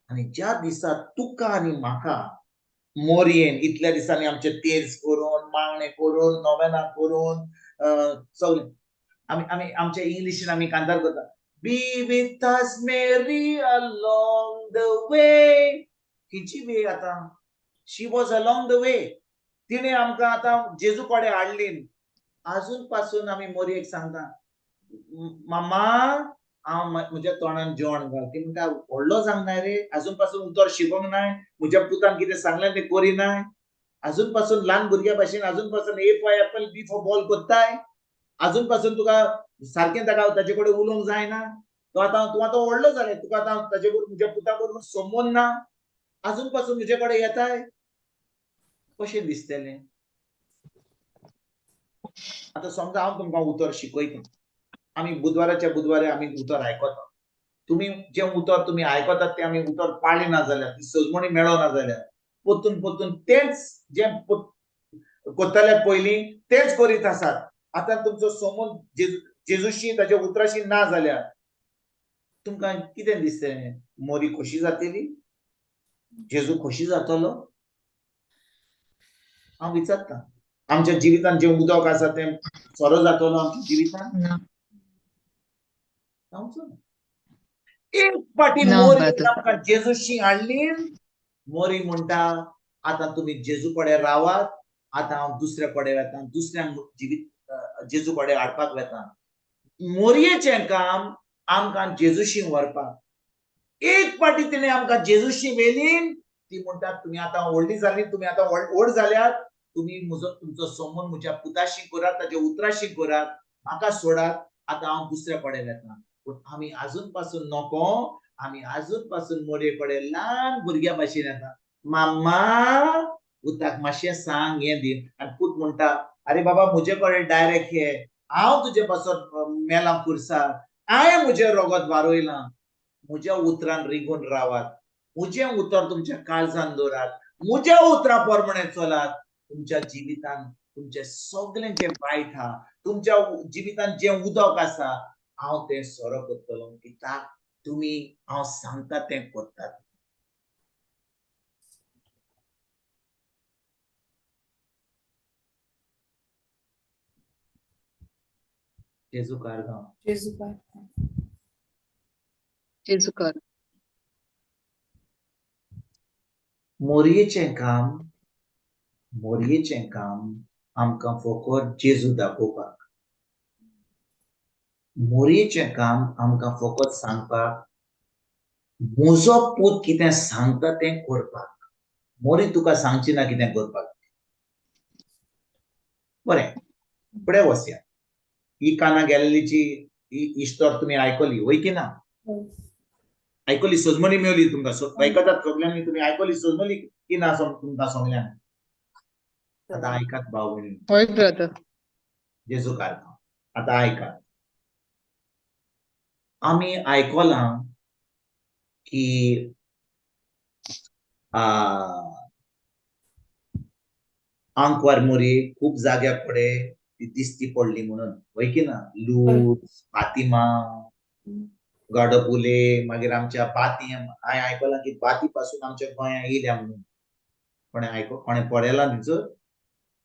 आनी ज्या दिसा तुका आनी म्हाका मोरयेन इतल्या दिसांनी आमचे तेर्स करून, मागणे करून, नोवेना करून सगळें आमी आमच्या इंग्लिशीन आमी कांतार करता, be with us Mary along the way. हिची वे आतां she was along the way. तिणें आमकां आतां जेजू कडेन हाडली. अजून पासून आमी मोरयेक सांगता मामा हांव म्हज्या तोंडान जेवण घाल. ती म्हणटा व्हडलो जावंक रे, अजून पासून उतर शिकोंक नाय, म्हज्या पुतान कितें सांगलें तें करिनाय, अजून पासून ल्हान भुरग्या भाशेन अजून पासून A for apple B for ball कोत्ताय, अजून पासून तुका सारकें ताचे कडेन उलोवंक जायना. तूं आतां व्हडलो जालें, तुका आतां ताचे बरोबर म्हज्या पुता बरोबर संबंद ना, अजून पासून म्हजे कडेन येताय. कशें दिसतलें? आतां समजा हांव तुमकां उतर शिकयता, आमी बुधवाराच्या बुधवारे आमी उतर आयकता. तुमी जें उतर तुमी आयकतात तें आमी उतर पाळ्ळें ना जाल्यार, ती सजमणी मेळना जाल्यार पोत्तून तेंच जें कोत्ताले पयलीं तेंच करीत आसात. आतां तुमचो संबंद जेजूशी ताच्या उतराशी ना जाल्यार तुमकां कितें दिसतलें? मोरी खोशी जातली? जेजू खोशी जातलो? हांव विचारता. आमच्या जिवितांत जें उदक आसा तें सोरो जातलो आमच्या जिवितांत? एक पाटी मोरी आमकां जेजूशी हाडली. मोरी म्हणटा आतां तुमी जेजू कडेन रावात, आतां हांव दुसरे कडेन वेता, दुसऱ्यांक जेजू कडेन हाडपाक वेता. मोरयेचें काम आमकां जेजूशी व्हरपाक. एक पाटी तिणें आमकां जेजूशी व्हेली. ती म्हणटा तुमी आतां व्हडलीं जालीं, तुमी आतां व्हड जाल्यात, तुमी तुमचो संबंद म्हज्या पुताशी करात, ताच्या उतराशी करात, म्हाका सोडात, आतां हांव दुसरे कडेन वेता. पूण आमी अजून पासून नको, आमी अजून पासून मोरये कडेन ल्हान भुरग्या भाशेन येता. माम्मा पुताक मातशें सांग, हें दी. आनी पूत म्हणटा अरे बाबा म्हजे कडेन डायरेक्ट ये, हांव तुजे पासून मेलां पुरसार, हांवें म्हजें रगत वारोयलां. म्हज्या उतरान रिगून रावात, म्हजें उतर तुमच्या काळजान दवरात, म्हज्या उतरा प्रमाणें चलात. तुमच्या जिवितांत तुमचें सगळें जें वायट आहा तुमच्या जिवितांत जे उदक आसा हांव तें सोरो करतलो कित्याक तुमी हांव सांगता तें करतात. जेजू कारगांव. जेजू कार जेजू कर. मोरयेचें काम आमकां फकत जेजू दाखोवपाक. मोरयेचें काम आमकां फकत सांगपाक म्हजो पूत कितें सांगता तें करपाक. मोरी तुका सांगची ना कितें करपाक. बरें, फुडें वचया. ही काना गॅलिलीची ही स्टोरी तुमी आयकली, वय की ना? आयकली, सजमली मेवली तुमकां. आयकतात सगल्यांनी तुमी आयकली सजमली की ना तुमकां सगल्यांक? आतां आयकात भाव भयणी. होय ब्रदर. जेजू कारगांव. आतां आयकात. आमी आयकलां की आंकवार मोरी खूब जाग्याक फुडें ती दिश्टी पडली म्हणून, वय की ना? लूज, फातिमा, गाडोपुले, मागीर आमच्या बाती. हांवें आयकलां की बाती पासून आमच्या गोंयांत येयल्या म्हणून. कोणें पळयलां थंयसर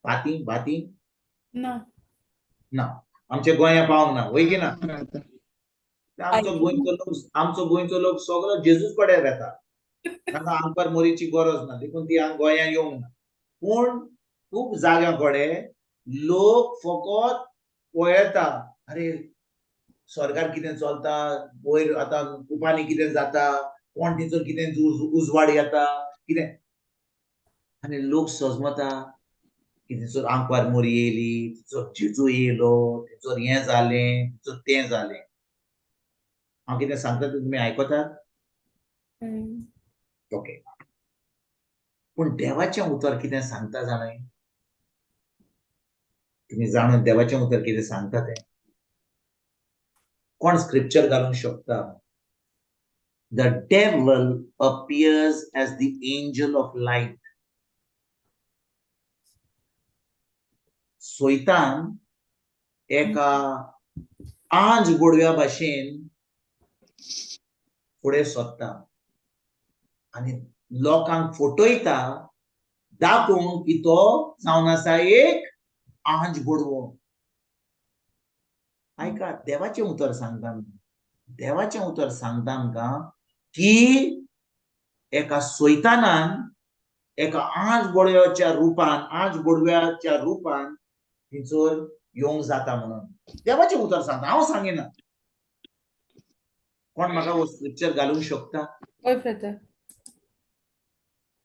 बाती? ना ना, आमच्या गोंयांत पावंक ना, वय की ना? ब्रदर. आमचो गोंयचो लोक सगळो जेजूच कडेन येता. तांकां आंकवार मोरीची गरज ना, देखून ती गोंयांत येवंक ना. पूण खूब जाग्या कडेन लोक फकत पळयता, अरे स्वर्गार कितें चलता, वयर आतां कुपांनी कितें जाता, कोण थंयसर कितें उजवाड येता कितें, आनी लोक सजमता की थंयसर आंकवार मोरी येयली, थंयसर जेजू येयलो, थंयसर हें जालें, थंयसर तें जालें. हांव कितें सांगता तें तुमी आयकतात? ओके. पूण देवाचें उतर कितें सांगता जाणाय? तुमी जाणा देवाचें उतर कितें सांगता तें? कोण स्क्रिप्चर घालूंक शकता? The devil appears as the angel of light. सैतान एका आंज गोडव्या भाशेन फुडें सरता आनी लोकांक फटयता, दाखोवंक की तो जावन आसा एक आंज गोडवो. आयका, देवाचें उतर सांगता. देवाचें उतर सांगता आमकां की एका सैतानान एका आंज गोडव्याच्या रुपान थंयसर येवंक जाता म्हणून देवाचें उतर सांगता. हांव सांगिना. कोण म्हाका हो स्क्रिप्चर घालूंक शकता? हय brother.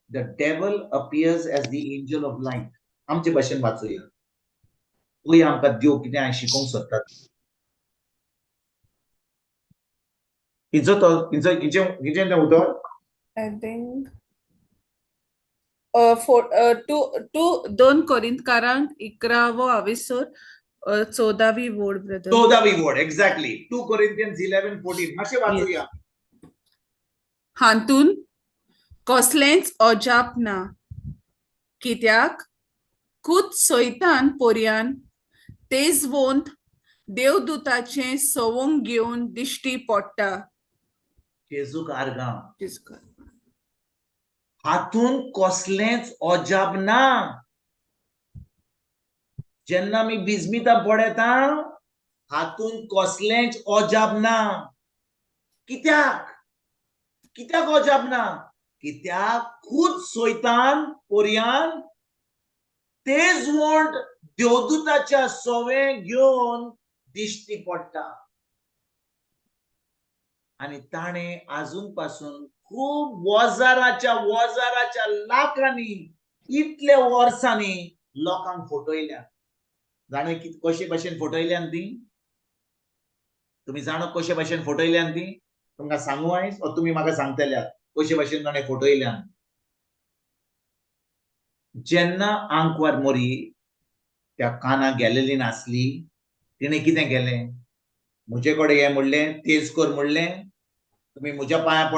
The devil appears as the angel of light. आमचे भाशेन वाचूया. पळय आमकां देव कितें शिकोवंक सोदता. हिचें तें उतर? I think 2 कोरिंथकारांक 11वो आविसर 14वी वोड ब्रदर. 14वी वोड, एक्झॅक्टली. 2 Corinthians 11:14. मातशें वाचूया. हातून कसलेंच अजाप ना, कित्याक खुद सैतान पोरयान तेजवंत देवदूताचें सवंग घेवन दिश्टी पडटा. जेजू कारगांव. हातून कसलेंच अजाप ना. जेन्ना आमी बिजमितां पळयता हातून कसलेंच अजाप ना. कित्याक अजाप ना? कित्याक खुद सैतान पोरयान तेजवंत देवदूताच्या सवें घेवन दिश्टी पडटा. आनी ताणें आजून पासून खूब वजाराच्या लाखांनी इतले वर्सांनी लोकांक फटयल्या. जाणा कशे भाशेन फटयल्यान ती? तुमी जाणो कशे भाशेन फटयल्यान ती? तुमकां सांगू आयज ओ तुमी म्हाका सांगतल्या कशे भाशेन ताणें फटयल्यान? जेन्ना आंकवार मोरी त्या काना गॅलिलीन आसली, तिणें कितें केलें? म्हजे कडेन हें म्हणलें, तेज कर म्हणलें, तुमी म्हज्या पांयां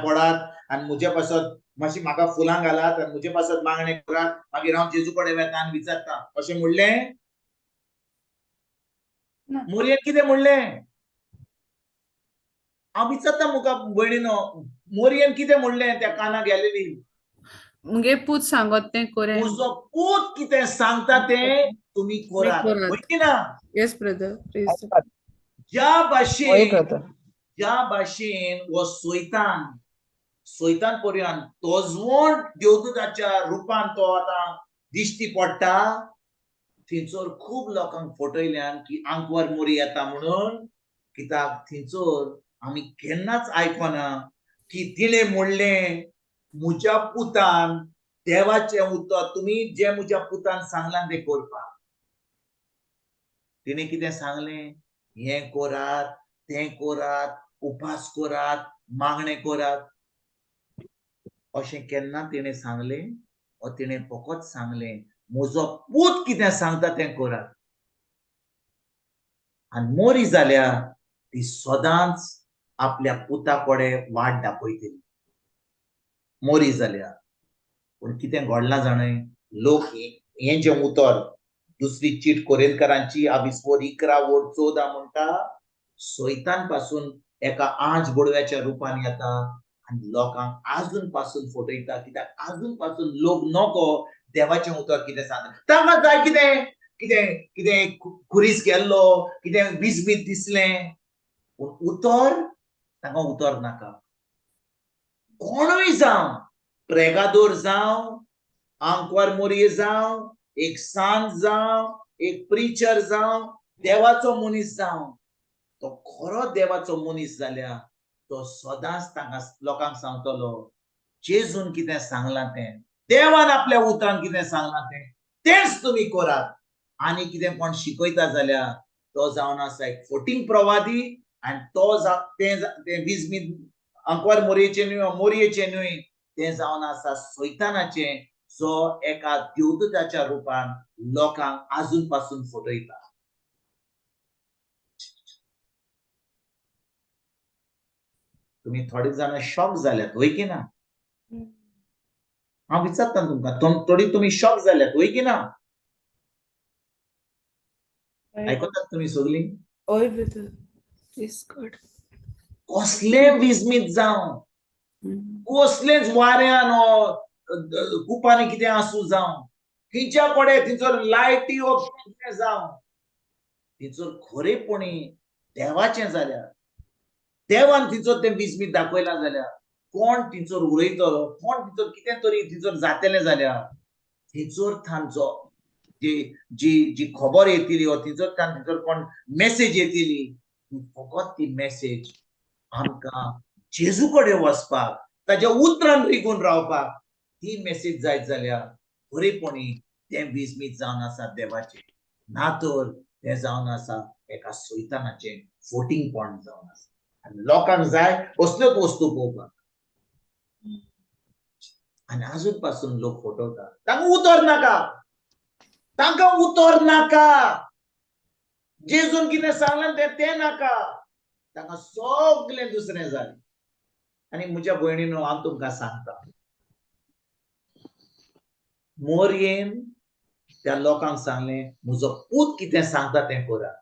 पडात आनी म्हजे पासत मातशी म्हाका फुलां घालात आनी म्हजे पासत मागणें करात, मागीर हांव जेजू कडेन वेता आनी विचारता, अशें म्हणलें? ना. मोरयेन कितें म्हणलें? हांव विचारता मुका भयणीनो, मोरयेन कितें म्हणलें त्या कानाक गेलेली? मुगे पूत सांगत तें कोरें. म्हजो पूत कितें सांगता तें तुमी करात. करात. होय की ना? Yes brother, please. ज्या होय भाशेन ब्रदर. हो सोयतान पर्यंत तोजवण देवदूताच्या रुपान तो आतां दिश्टी पडटा, थंयसर खूब लोकांक फटयल्यान की आंकवार मोरी येता म्हणून, कित्याक थंयसर आमी केन्नाच आयकोना की तिणें म्हणलें म्हज्या पुतान देवाचें उतर, तुमी जें म्हज्या पुतान सांगलां तें करपाक. तिणें कितें सांगलें? हें करात, तें करात, उपास करात, मागणें करात. अशें केन्ना तिणें सांगलें? तिणें फकत सांगलें म्हजो पूत कितें सांगता तें करात. आनी मोरी जाल्यार ती सदांच आपल्या पुता कडेन वाट दाखयतली. मोरी जाल्यार. पूण कितें घडलां जाणय, लोक हें जें उतर दुसरी चीट कोरिंथकरांची 11:14 म्हणटा, सोयतान पासून एका आंच गोडव्याच्या रुपान येता आनी लोकांक आजून पासून फटयता, कित्याक आजून पासून लोक नको देवाचें उतर कितें सांगता. तांकां जाय कितें कितें कितें खुरीस केल्लो, कितें विजमीत दिसलें, पूण उतर तांकां उतर नाका. कोणूय जावं, प्रेगादोर जावं, आंकवार मोरये जावं, एक सांत जावं, एक प्रिचर जावं, देवाचो मनीस जावं, तो खरो देवाचो मनीस जाल्यार तो सदांच तांकां लोकांक सांगतलो जेजून कितें सांगलां तें, देवान आपल्या उतरान कितें सांगलां तेंच तुमी करात. आनी कितें कोण शिकयता जाल्यार तो जावन आसा एक फटींग प्रवादी, आनी तो तें विजमीत आंकवार मोरयेचें न्हय, तें जावन आसा सोयतानाचें, जो एका देवदूताच्या रुपान लोकांक आजून पासून फटयता. तुमी थोडे जाण शॉक जाल्यात, होय की ना? हांव विचारता तुमकां, थोडी तुमी शॉक जाल्यात, होय की ना? आयकतात तुमी सगळीं? होय ब्रदर, प्लीज गॉड. कसलें विजमीत जावं, कसलेंच वाऱ्यान कुपांनी कितें आसूं जावं, खंयच्या कडेन थंयसर लायटी वो कितें जावं, थंयसर खरेपणी देवाचें जाल्यार, देवान थंयसर तें विजमीत दाखयलां जाल्यार, कोण थंयसर उलयतलो, कोण थंयसर कितें तरी थंयसर जातलें जाल्यार, थंयसर तांचो जी खबर येतली, थंयसर कोण मेसेज येतली, फकत ती मेसेज आमकां जेजू कडेन वचपाक, ताच्या उतरान रिगून रावपाक, ती मेसेज जायत जाल्यार खरेपणी तें विजमीत जावन आसा देवाचें, ना तर तें जावन आसा एका सोयतानाचें फोटींग पॉयंट जावन आसा. आनी लोकांक जाय असल्योच वस्तू पळोवपाक, आनी आजून पासून लोक फटवता. तांकां उतर नाका, तांकां उतर नाका. जेजून कितें सांगलां तें नाका, तांकां सगळें दुसरें जाय. आनी म्हज्या भयणीनो, हांव तुमकां सांगता, मोरयेन त्या लोकांक सांगलें म्हजो पूत कितें सांगता तें करात.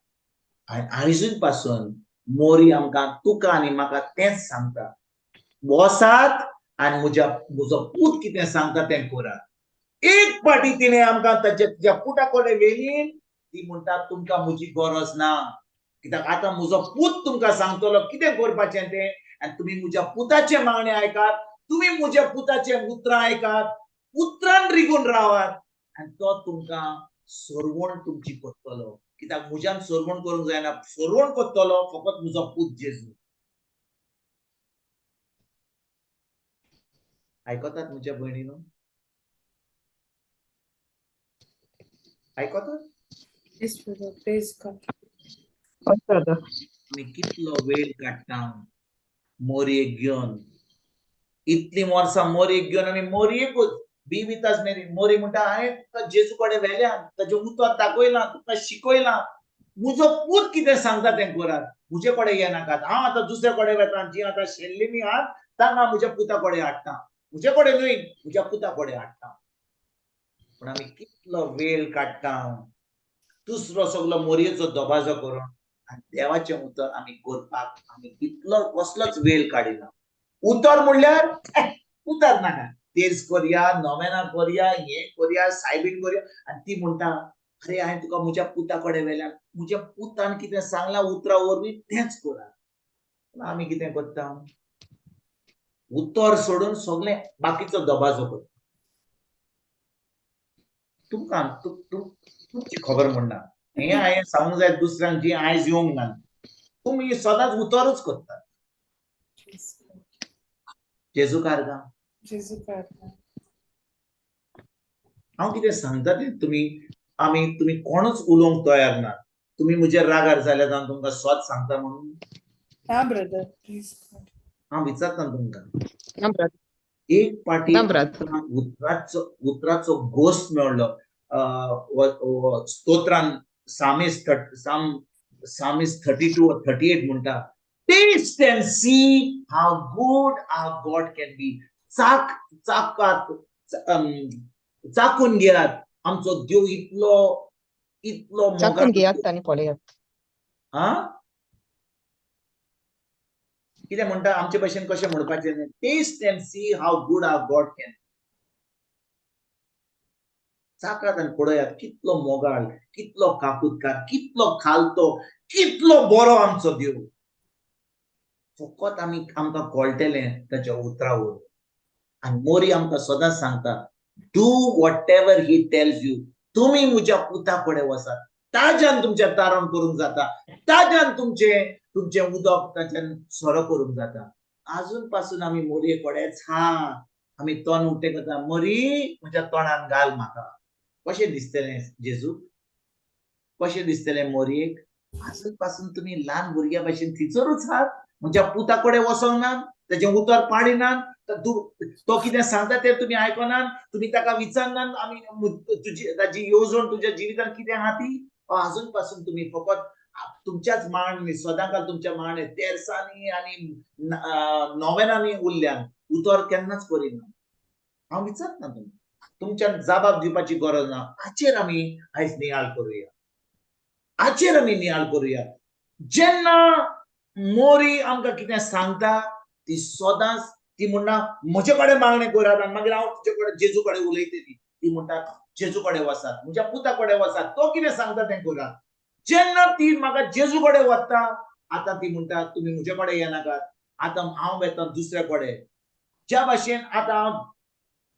आनी आयजून पासून मोरी आमकां तुका आनी म्हाका तेंच सांगता, वसात आनी म्हजो पूत कितें सांगता तें करात. एक फाटी तिणें आमकां ताच्या पुता कडेन व्हेलीन, ती म्हणटा तुमकां म्हजी गरज ना, कित्याक आतां म्हजो पूत तुमकां सांगतलो कितें करपाचें तें, आनी तुमी म्हज्या पुताचें मागणें आयकात, तुमी म्हज्या पुताचें उतरां आयकात, उतरान रिगून रावात, आनी तो तुमकां सोरवण तुमची करतलो. कित्याक म्हज्यान सोरवण करूंक जायना, सोरवण करतलो फकत म्हजो पूत जेजू. आयकतात म्हज्या भयणीनो? आयकतात? Yes, brother, praise God. आमी कितलो वेळ काडटा मोरयेक घेवन, इतलीं वर्सां मोरयेक घेवन आमी मोरयेकूच बी विथ अस मोरी म्हणटा हांवें तुका जेजू कडेन व्हेल्यां, ताजें उतर दाखयलां, तुका शिकयलां, म्हजो पूत कितें सांगता तें करात, म्हजे कडेन येनाकात. हांव आतां दुसरे कडेन वेता, जीं आतां शेल्लीं आहात तांकां म्हज्या पुता कडेन हाडटा, म्हजे कडेन न्हय, म्हज्या पुता कडेन हाडटा. पूण आमी कितलो वेळ काडटा दुसरो सगळो मोरयेचो दबाजो करून आणि देवाचें उतर आमी करपाक आमी कसलोच वेळ काडिना. उतर म्हणल्यार उतर नाका, तेर्स करया, नोवेना करया, हे करया, सायबीण करया. आणि ती म्हणटा अरे हांवें तुका म्हज्या पुता कडेन व्हेल्यान, म्हज्या पुतान कितें सांगलां उतरा वरवीं तेंच करा. आमी कितें करता, उतर सोडून सगळें बाकीचो दबाजो करता. तुमकां तुमची खबर म्हणना, हें हांवें सांगूंक जाय दुसऱ्यांक जी आयज येवंक ना. तुमी सदांच उतरच करता. जेजू कारगा. हांव कितें सांगता तें तुमी कोणूच उलोवंक तयार ना. तुमी म्हजेर रागार जाल्यात हांव तुमकां स्वत सांगता म्हणून. हा ब्रदर प्लीज. हांव विचारता तुमकां, ना ब्रदर. एक पाटी ना ब्रदर. उतराचो घोस्ट मेळ्ळो स्तोत्रान सामीस 32 or 38 म्हणटा, taste and see how good our God can be. चाखून घेयात आमचो देव इतलो चाखून घेयात मोगाळ. आनी पळयात. कितें म्हणटा आमचे भाशेन कशें म्हणपाचें, taste and see how good our God can. चाकात आनी पळयात कितलो मोगाळ, कितलो काकुतकार, कितलो खालतो, कितलो बरो आमचो देव. फकत आमकां कळटलें ताच्या उतरावर. आनी मोरी आमकां सदांच सांगता, do what ever he tells you. तुमी म्हज्या पुता कडेन वचात, ताच्यान तुमचें तारण करूंक जाता, ताच्यान तुमचें उदक ताच्यान सोरो करूंक जाता. आजून पासून आमी मोरये कडेच आमी तोंड उक्तें करता, मोरी म्हज्या तोंडान घाल म्हाका. कशें दिसतलें जेजू, कशें दिसतलें मोरयेक. आजून पासून तुमी ल्हान भुरग्या भाशेन थिचरूच आहात, म्हज्या पुता कडेन वचोंक ना, तेजें उतर पाडिनात, तो कितें सांगता तें तुमी आयकनात, तुमी ताका विचारनात ताची येवजण तुज्या जिवितांत कितें आहा ती. आजून पासून तुमी फकत तुमच्याच मांड सदांकाळ तुमच्या मांड तेर्सांनी आनी नोवेनांनी उरल्यान, उतर केन्नाच करिना. हांव विचारना तुमच्यान जबाब दिवपाची गरज ना. हाचेर आमी आयज नियाळ करुया, हाचेर आमी नियाळ करुया. जेन्ना मोरी आमकां कितें सांगता ती सदांच ती म्हणना म्हजे कडेन मागणें करात आनी मागीर हांव तुजे कडेन जेजू कडेन उलयतली. ती म्हणटा जेजू कडेन वचात, म्हज्या पुता कडेन वचात, तो कितें सांगता तें करात. जेन्ना ती म्हाका जेजू कडेन वता, आतां ती म्हणटा तुमी म्हजे कडेन येनाकात, आतां हांव वेता दुसरे कडेन. ज्या भाशेन आतां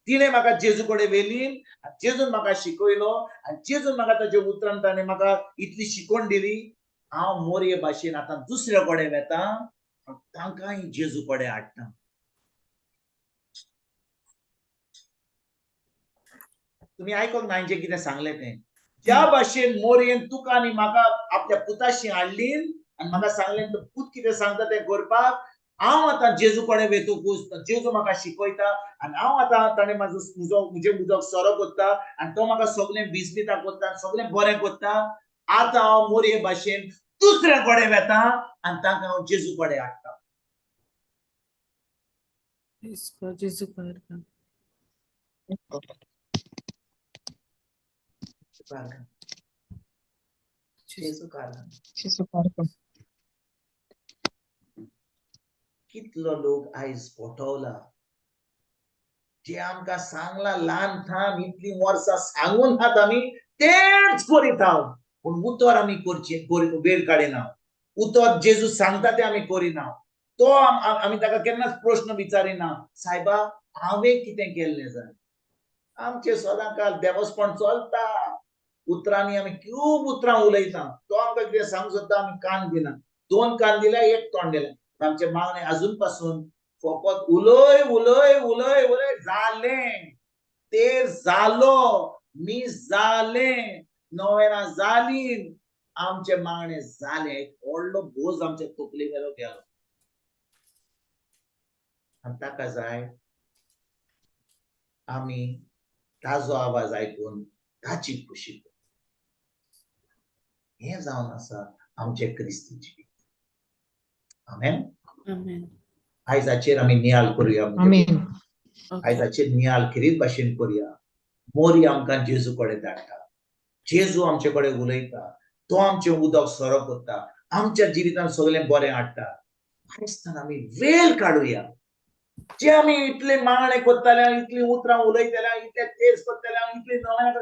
तिणें म्हाका जेजू कडेन व्हेली, जेजून म्हाका शिकयलो आनी जेजून म्हाका ताच्या उतरान ताणें म्हाका इतली शिकवण दिली. हांव मोरये भाशेन आतां दुसरे कडेन वेता, तांकांय जेजू कडेन हाडटा. तुमी आयकोंक ना हांवें कितें सांगलें तें. ज्या भाशेन मोरयेन तुका आनी म्हाका आपल्या पुताशी हाडली आनी म्हाका सांगलें पूत कितें सांगता तें करपाक, हांव आतां जेजू कडेन वेतकूच जेजू म्हाका शिकयता आनी हांव आतां ताणें म्हजें उदक सोरो करता आनी तो म्हाका सगळें भिजभिता करता, सगळें बरें करता. आतां हांव मोरये भाशेन दुसऱ्या कडेन वेता आनी तांकां हांव जेजू कडेन हाडटा. जेजू कारगा. जेजू कारगा. जेजू कारगा. कितलो लोक आयज फटवला, जे आमकां सांगला ल्हानथान इतलीं वर्सां सांगून आहात आमी तेंच करीत आहात, पूण उतर आमी वेळ काडिना. उतर जेजू सांगता तें आमी करिना. तो आमी ताका केन्नाच प्रश्न विचारिना, सायबा हांवें कितें केल्लें जाय. आमचें सदांकाळ देवस्पण चलता, उतरांनी आमी खूब उतरां उलयता. तो आमकां कितें सांगूंक सोदता आमी कान दिना. 2 कान दिल्या, 1 तोंड दिलें. आमचे मागणें आजून पासून फकत उलय उलय उलय उलय. जालें, तेर जालो, मीस जालें, नोवेना जालीं, आमचे मागणें जालें. एक व्हडलो बोज आमच्या तकले गेलो गेलो. आनी ताका जाय आमी ताजो आवाज आयकून ताची खुशी करप. हें जावन आसा आमचें क्रिस्ती जिवीत. आमेन. आमेन. आयजाचेर आमी नियाळ करुया. आमेन. आयजाचेर नियाळ खेरीत भाशेन करुया. मोरी आमकां जेजू कडेन धाडटा, जेजू आमचे कडेन उलयता, तो आमचें उदक सोरो करता आमच्या जिवितांत सगळें बरें हाडटा. आयज आमी वेळ काडुया. जे आमी इतले मागणे करताले, इतली उतरां उलयताले, इतले तेज करताले, इतले नव्यान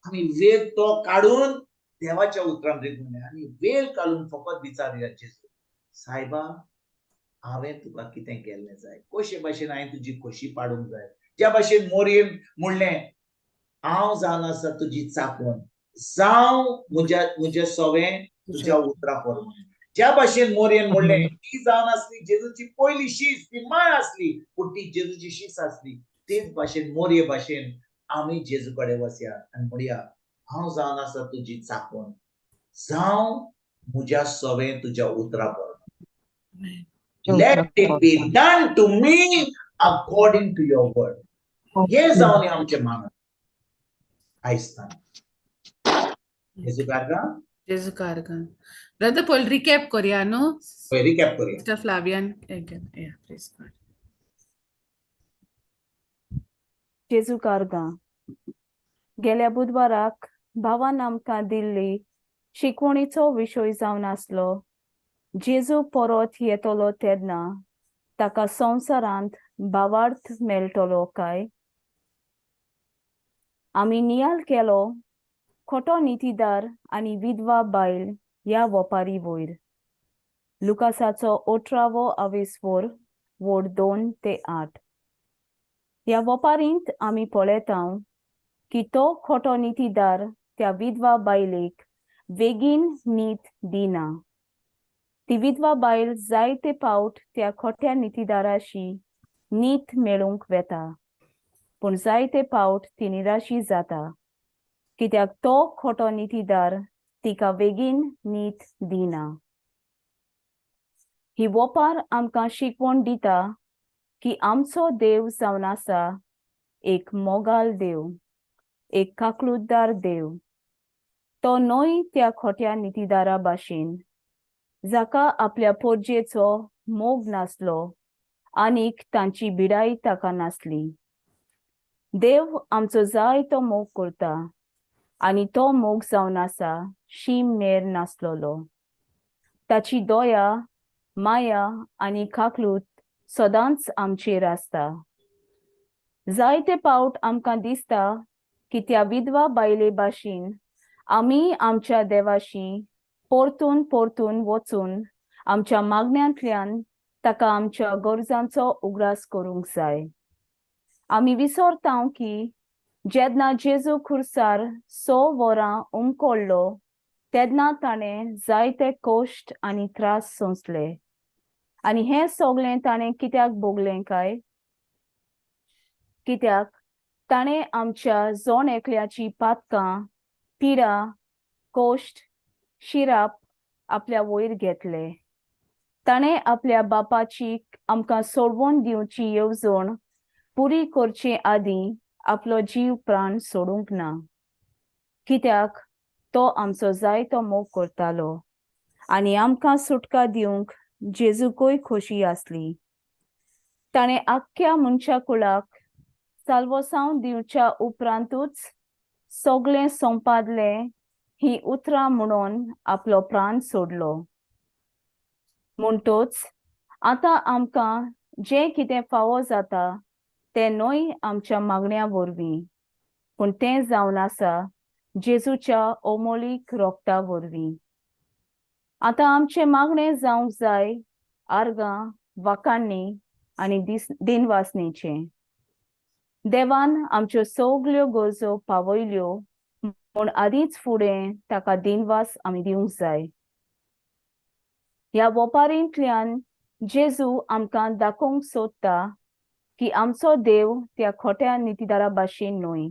आमी वेळ तो काडून देवाच्या उतरांत रिगून आनी वेळ काडून फकत विचारुया जेजू, सायबा हांवें तुका कितें केल्लें जाय, कशे भाशेन हांवें तुजी खोशी पाडूंक जाय. ज्या भाशेन मोरयेन म्हणलें, हांव जावन आसा तुजी चाकण, जावं म्हजें सवें तुज्या उतरां परमन. ज्या भाशेन मोरयेन म्हणलें, ती जावन आसली जेजूची पयली शीस, ती माळ आसली, पूण ती जेजूची शीस आसली. तेच भाशेन मोरये भाशेन आमी जेजू कडेन वचया आनी म्हणया, हांव जावन आसा तुजी चाकण, जावं म्हज्या सवें तुज्या उतरां परमन. Let it be done to me according to your word. हे जावन आमचें मागण आयजतान. जेजू कारगा. जेजू कारगा. ब्रदर पॉल रिकॅप करया न्हू. रिकॅप करया. Mister Flavian please. जेजू कारगा. गेल्या बुधवाराक भावान आमकां दिल्ली शिकवणीचो विशय जावन आसलो, जेजू परत येतलो तेन्ना ताका संवसारांत भावार्थ मेळटलो काय. आमी नियाल केलो खोटो नितीदार आनी विधवा बायल ह्या वपारी वयर. लुकासाचो 18वो अविस्वोर वोड 2 ते 8. ह्या वपारींत आमी पळयतां की तो खोटो नितीदार त्या विधवा बायलेक बेगीन नीत दिना. ती विधवा बायल जायते पावट त्या खोट्या नितीदाराशी नीत मेळूंक वेता, पूण जायते पावट ती निराशी जाता, कित्याक तो खोटो नितीदार तिका बेगीन नीत दिना. ही वपार आमकां शिकवण दिता की आमचो देव जावन आसा एक मोगाल देव, एक काकलूतदार देव. तो न्हय त्या खोट्या नितीदारा भाशेन, जाका आपल्या पोरजेचो मोग नासलो आनीक तांची भिडाय ताका नासली. देव आमचो जायतो मोग करता आनी तो मोग जावन आसा शीम मेर नासलोलो. ताची दया, माया आनी काकलूत सदांच आमचेर आसता. जायते पावट आमकां दिसता की त्या विधवा बायले भाशेन आमी आमच्या देवाशी परतून परतून वचून आमच्या मागण्यांतल्यान ताका आमच्या गरजांचो उगडास करूंक जाय. आमी विसरतां की जेन्ना जेजू खुर्सार 6 वरां उमकोळ्ळो तेन्ना ताणें जायते कश्ट आनी त्रास सोंसले. आनी हें सगळें ताणें कित्याक भोगलें काय. कित्याक ताणें आमच्या जोण एकल्याची पातकां, पिडा, कश्ट, शिराप आपल्या वयर घेतले. ताणें आपल्या बापाची आमकां सोडवून दिवची येवजण पुरी करचे आदीं आपलो जीव प्राण सोडूंक ना, कित्याक तो आमचो जायतो मोग करतालो आनी आमकां सुटका दिवंक जेजूकय खोशी आसली. ताणें आख्ख्या मनशा कुळाक साल्वसांव दिवच्या उपरांतूच सगळें संपादलें ही उतरां म्हणून आपलो प्राण सोडलो. म्हणटूच आतां आमकां जें कितें फावो जाता तें न्हय आमच्या मागण्या वरवीं, पूण तें जावन आसा जेजूच्या अमोलीक रोगता वरवीं. आतां आमचें मागणें जावंक जाय आर्गां, वाखाणणी आनी दिनवासनेचें. देवान आमच्यो सगल्यो गरजो पावयल्यो म्हूण आदींच फुडें ताका दिनवास आमी दिवंक जाय. ह्या वपारींतल्यान जेजू आमकां दाखोवंक सोदता की आमचो देव त्या खोट्या नितीदारा भाशेन न्हय.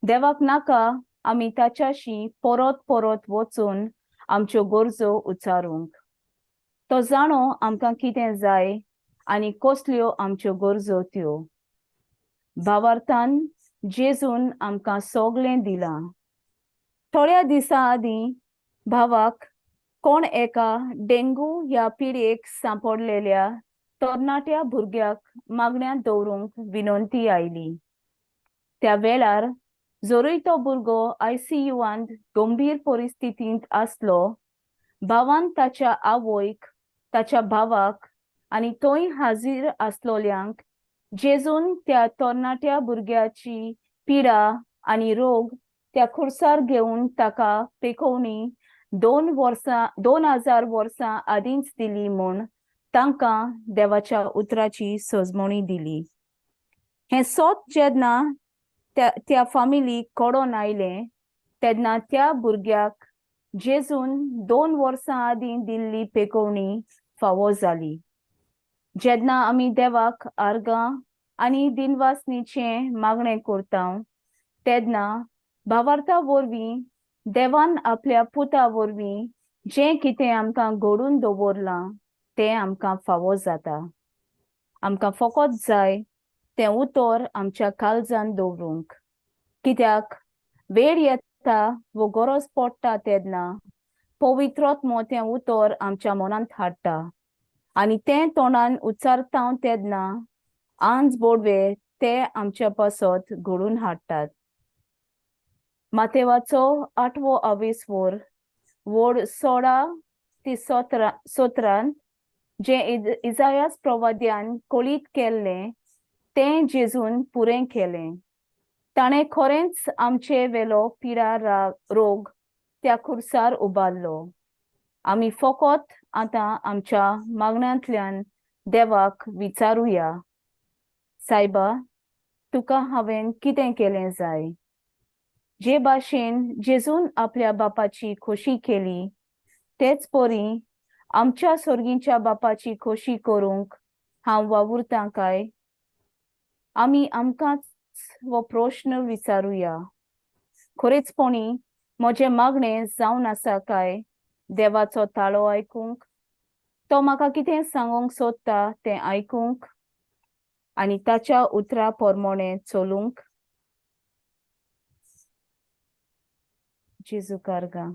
देवाक नाका आमी ताच्याशी परत परत वचून आमच्यो गरजो उच्चारूंक. तो जाणो आमकां कितें जाय आनी कसल्यो आमच्यो गरजो त्यो. भावार्थान जेजून आमकां सगळें दिलां. थोड्या दिसां आदीं भावाक कोण एका डेंगू ह्या पिडेक सांपडलेल्या तरणाट्या भुरग्याक मागण्यांत दवरूंक विनंती आयली. त्या वेळार जोरूय तो भुरगो ICUंत गंभीर परिस्थितींत आसलो, भावान ताच्या आवयक, ताच्या भावाक आनी थंय हाजीर आसलोल्यांक जेजून त्या तरणाट्या भुरग्याची पिडा आनी रोग त्या खुर्सार घेवन ताका पेखोवणी 2000 वर्सां आदींच दिली म्हूण तांकां देवाच्या उतराची सोजमणी दिली. हें सोत जेन्ना त्या फामिलीक कळोन आयलें तेन्ना त्या भुरग्याक जेजून 2 वर्सां आदीं दिल्ली पेखोवणी फावो जाली. जेन्ना आमी देवाक आर्गां आनी दिनवासनीचें मागणें करता तेन्ना भावार्था वरवीं देवान आपल्या पुता वरवीं जें कितें आमकां घडोवन दवरलां तें आमकां फावो जाता. आमकां फकत जाय तें उतर आमच्या काळजान दवरूंक, कित्याक वेळ येता वो गरज पडटा तेन्ना पवित्र आत्मो तें उतर आमच्या मनांत हाडटा आनी तें तोंडान उच्चारता तेन्ना आंज बोडवे ते आमच्या पासत घडोवन हाडटात. मातेवाचो 8वो आविसवोर वोड 16 ते 17 जें इजायास प्रवाद्यान कळीत केल्लें तें जेजून पुरें केलें. ताणें खरेंच आमचे वेलो पिडा रोग त्या खुर्सार उबारलो. आमी फकत आतां आमच्या मागण्यांतल्यान देवाक विचारुया, सायबा, तुका हांवें कितें केलें जाय? जे भाशेन जेजून आपल्या बापाची खोशी केली तेच परी आमच्या सोर्गींच्या बापाची खोशी करूंक हांव वावुरतां काय? आमी आमकांच हो प्रश्न विचारुया. खरेचपणी म्हजें मागणें जावन आसा काय देवाचो ताळो आयकूंक? तो म्हाका कितें सांगूंक सोदता तें आयकूंक आनी ताच्या उतरा पोरमोणें चलूंक? जेजू कारगा.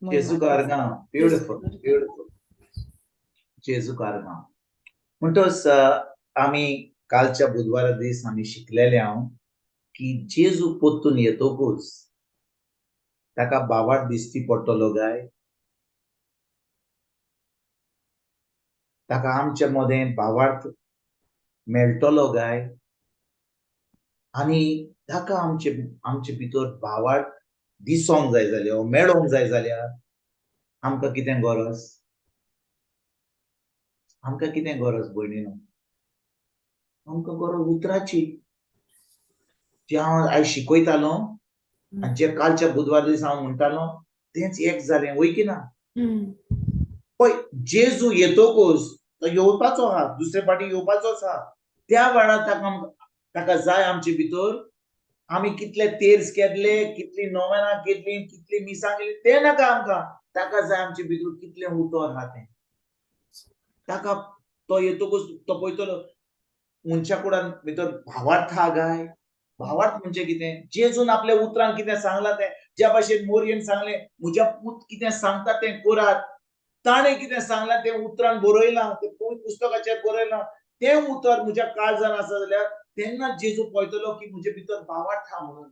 जेजू कारगा. Beautiful, beautiful. जेजू कारगा. म्हणटच आमी कालच्या बुधवारा दीस आमी शिकलेले हांव की जेजू पोत्तून येतोकूच ताका बावार्थ दिसची पडटलो काय, ताका आमच्या मदें भावार्थ मेळटलो काय आनी ताका आमचे भितर भावार्थ दिसोंक जाय जाल्यार मेळोंक जाय जाल्यार आमकां कितें गरज? आमकां कितें गरज भयणीनो? आमकां गरज उतराची, जे हांव आयज शिकयतालो आनी जे कालच्या बुधवार दीस हांव म्हणटालो तेंच एक जालें, वय की ना? पळय, जेजू येतोकूच तो येवपाचो आहा, दुसरे फावटी येवपाचोच आहा. त्या वेळार ताका जाय आमचे भितर आमी कितले तेर्स केले, कितली नोवेनां केली, कितली मिसां केली तें नाका आमकां. ताका जाय आमचे भितर कितलें उतर आहा तें. ताका तो येतोकूच तो पळयतलो मनशा कुडान भितर भावार्थ आहा काय? भावार्थ म्हणजे कितें? जेजून आपल्या उतरान कितें सांगलां तें, ज्या भाशेन मोरयेन सांगलें म्हज्या पूत कितें सांगता तें करात, ताणें कितें सांगलां तें उतरान बरयलां, तें पवित्र पुस्तकाचेर बरयलां, तें उतर म्हज्या काळजान आसा जाल्यार तेन्ना जेजू पळयतलो की म्हजे भितर भावार्थ आहा म्हणून.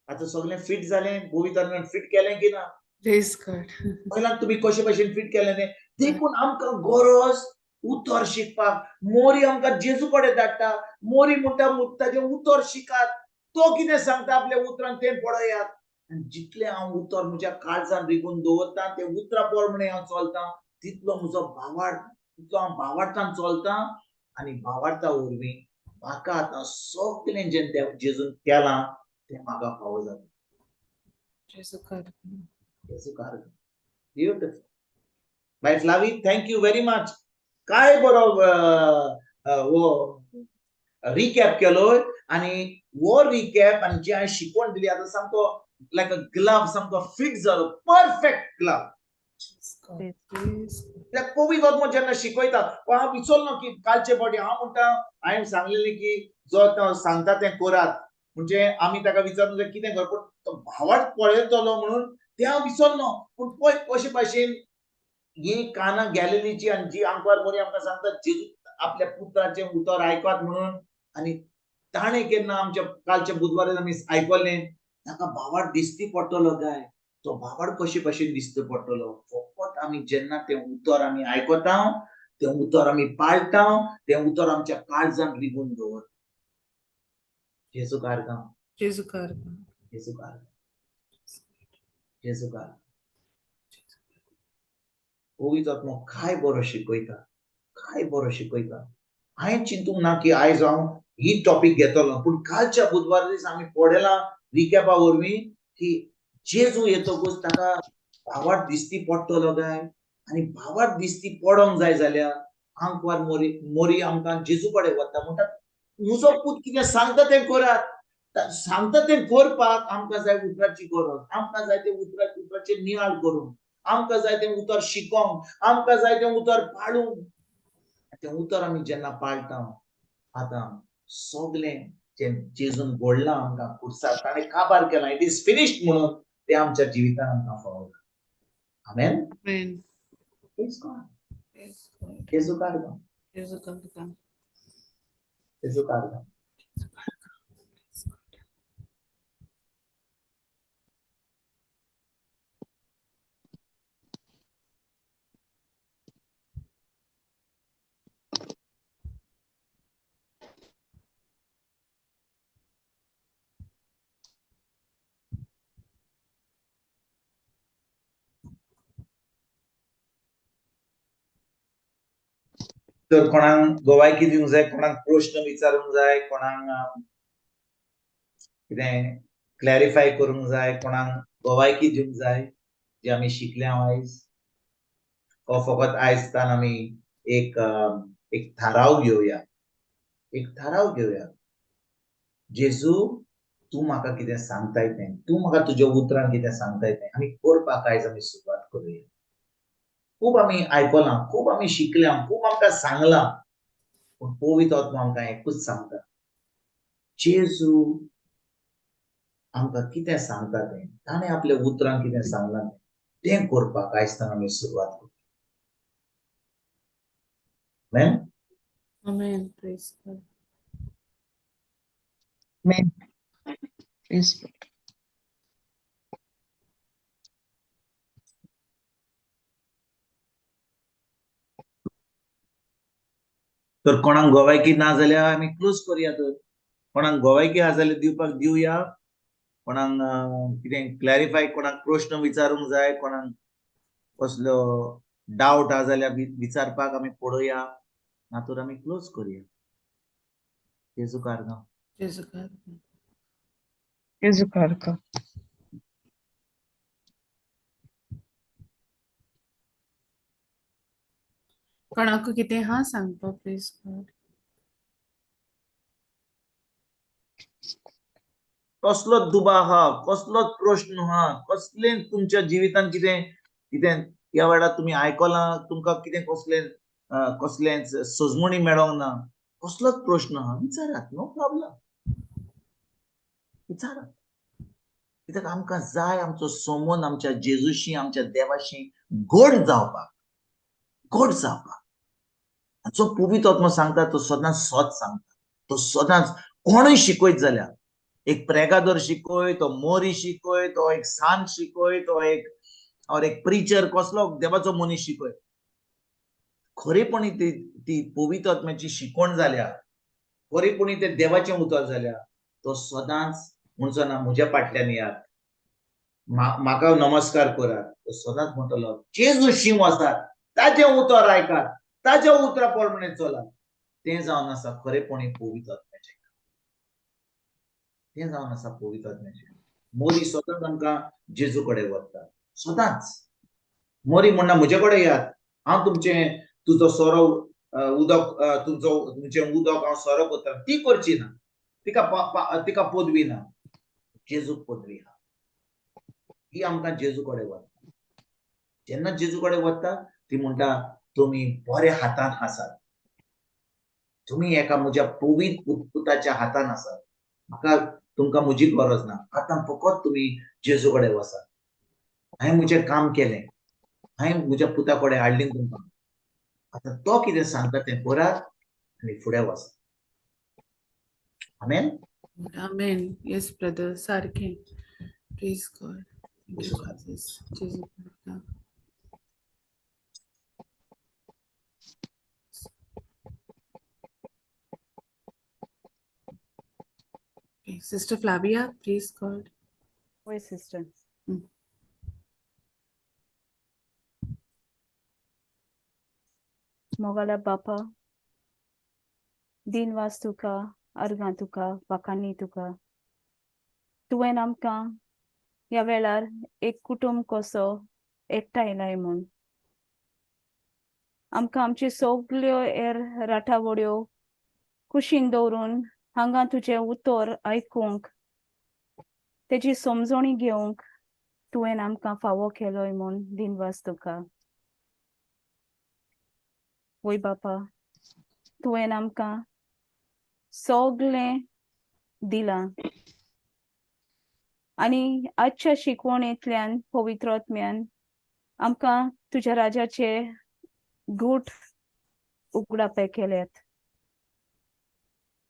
आतां सगळें फिट जालें, पवित्र आत्म्यान फिट केलें की ना? Praise God. पयलां तुमी कशे भशेन फिट केलें तें देखून आमकां गरज उतर शिकपाक. मोरी आमकां जेजू कडेन धाडटा. मोरी म्हणटा ताचें उतर शिकात. तो कितें सांगता आपल्या उतरान तें पळयात. आनी जितलें हांव उतर म्हज्या काळजान रिगून दवरतां तें उतरा प्रमाणें हांव चलतां तितलो म्हजो भावार्थ, तितलो हांव भावार्थान चलतां आनी भावार्था वरवीं म्हाका आतां सगळें जें जेजून केलां तें म्हाका फावो जाता. जेजू कारगा. जेजू कारगा. Beautiful. Bye Flavi, thank you very much. काय बरो वो रिकॅप केलोय आनी वो रिकॅप आनी जी हांवें शिकवण दिली आतां सामको लायक अ ग्लव सामको फिट जालो, परफेक्ट ग्लव. पवित्र आत्मो जेन्ना शिकयता हांव विचारलो की कालचे फावटी हांव म्हणटा हांवें सांगलेलें की जो सांगता तें करात, म्हणजे आमी ताका विचारलें कितें करप, तो भावार्थ पळयतलो म्हणून तें हांव विसरलो. पूण पळय कशे भाशेन ही काना गॅलिलीची आनी जी आंकवार मोरी आमकां सांगता जेजू आपल्या पुत्राचें उतर आयकात म्हणून, आनी ताणें केन्ना आमच्या कालच्या बुधवारा आमी आयकल्लें ताका भावार्थ दिसची पडटलो काय. तो भावाड कशी भाशेन दिसता पडटलो फकत आमी जेन्ना तें उतर आमी आयकता तें उतर आमी पाळटा तें उतर आमच्या काळजांत रिगून दवर जेजू कारगांव जेजू कारगांव जेजू कारगांव जेजू कारगांव पवित्र आत्मा काय बरो शिकयता काय बरो शिकयता हांवें चिंतूंक ना की आयज हांव ही टॉपिक घेतलो पूण कालच्या बुधवार दीस आमी पळयलां रिकॅपा वरवीं की जेजू येतकूच ताका भावार्थ दिसती पडटलो काय आनी भावार्थ दिसती पडोंक जाय जाल्यार आंकवार मोरी आमकां जेजू कडेन वता म्हणटा म्हजो पूत कितें सांगता तें करात सांगता तें करपाक आमकां जाय उतराची गरज आमकां जाय तें उतराचेर नियाळ करूंक आमकां जाय तें उतर शिकोंक आमकां जाय तें उतर पाळूंक तें उतर आमी जेन्ना पाळटा आतां सगळें जें जेजून घडलां आमकां खुर्सार ताणें काबार केलां इट इज फिनिश्ड म्हणून तें आमच्या जिवितांत आमकां फावता आमेन Amen. Praise God Yes, God. जेजू कारगांव जेजू कारगांव जेजू कारगांव तर कोणाक गोवायकी दिवंक जाय कोणाक प्रश्न विचारूंक जाय कोणाक कितें क्लॅरिफाय करूंक जाय कोणाक गोवायकी दिवंक जाय जे आमी शिकल्या आयज हो फकत आयजतान आमी एक एक थाराव घेवया जेजू तूं म्हाका कितें सांगताय तें तूं म्हाका तुज्या उतरान कितें सांगताय तें आमी करपाक आयज आमी सुरवात करुया खूब आमी आयकलां खूब आमी शिकल्या खूब आमकां सांगलां पूण पवित्र आत्मा आमकां एकूच सांगता जेजू आमकां कितें सांगता तें ताणें आपल्या उतरान कितें सांगलां तें करपाक आयजतान आमी सुरवात करुया आमेन Amen. Praise God. Amen. Praise God. तर कोणाक गोवायकी ना जाल्यार आमी क्लोज करुया तर कोणाक गोवायकी आसा जाल्यार दिवपाक दिवया कोणाक कितें क्लॅरिफाय कोणाक प्रश्न विचारूंक जाय कोणाक कसलो डावट आसा जाल्यार विचारपाक आमी पळोवया नातर आमी क्लोज करुया जेजू कारगांव जेजू कारगांव Jezu कारगांव कोणाक कितें हा सांगपाक प्लीज गॉड कसलोच दुबाव आहा कसलोच प्रश्न आहा कसलें तुमच्या जिवितांत कितें कितें ह्या वेळार तुमी आयकलां तुमकां कितें कसलेंच सजमणी मेळोंक ना कसलोच प्रश्न आहा विचारात नो प्रॉब्लम विचारात कित्याक आमकां जाय आमचो संबंद आमच्या जेजूशी आमच्या देवाशी घट जावपाक जो पवित्र आत्मा सांगता तो सदांच सत सांगता तो सदांच कोणूय शिकयत जाल्यार एक प्रेगादर शिकय तो मोरी शिकय तो एक सांत शिकय तो एक प्रिचर कसलो देवाचो मनीस शिकय खरेपणी ती पवित्र आत्म्याची शिकवण जाल्यार खरेपणी ते देवाचें उतर जाल्यार तो सदांच म्हणचो ना म्हज्या फाटल्यान येयात म्हाका नमस्कार करात तो सदांच म्हणटलो जेजू शिव आसा ताजें उतर आयकात ताज्या उतरा प्रमाणे चलात तें जावन आसा खरेपणी पवित्र आत्म्याचें तें जावन आसा पवित्र आत्म्याचें मोरी सदांच आमकां जेजू कडेन व्हरता सदांच मोरी म्हणना म्हजे कडेन येयात हांव तुजो सोरो उदक तुमचें उदक हांव सोरो करता ती करची ना तिका पदवी ना जेजूक पदवी आहा ही आमकां जेजू कडेन व्हरता जेन्ना जेजू कडेन वता ती म्हणटा तुमी बऱ्या हातांत आसात तुमी एका म्हज्या पवित्र पुताच्या हातांत आसात म्हाका तुमकां म्हजी गरज ना आतां फकत तुमी जेजू कडेन वचात हांवें म्हजें काम केलें हांवें म्हज्या पुता कडेन हाडलीं तुमकां आतां तो कितें सांगता तें करात आनी फुडें वचात आमेन Amen. Yes, brother. सारकें. Praise God. Thank you, Jesus. Jezu. Okay, Sister Flavia, please God. होय सिस्टर. मोगाला बापा दिनवास तुका अर्गां तुका वाखाणी तुका तुवें आमकां ह्या वेळार एक कुटुंब कसो एकठांयलाय म्हूण आमकां आमच्यो सगल्यो राटावड्यो कुशीन दवरून हांगा तुजें उतर आयकूंक तेजी समजणी घेवंक तुवें आमकां फावो केलोय म्हूण दिनवास तुका. वय बापा तुवें आमकां सगलें दिलां आनी आजच्या शिकवणेंतल्यान पवित्र आत्म्यान आमकां तुज्या राजाचे गूट उगडापे केल्यात.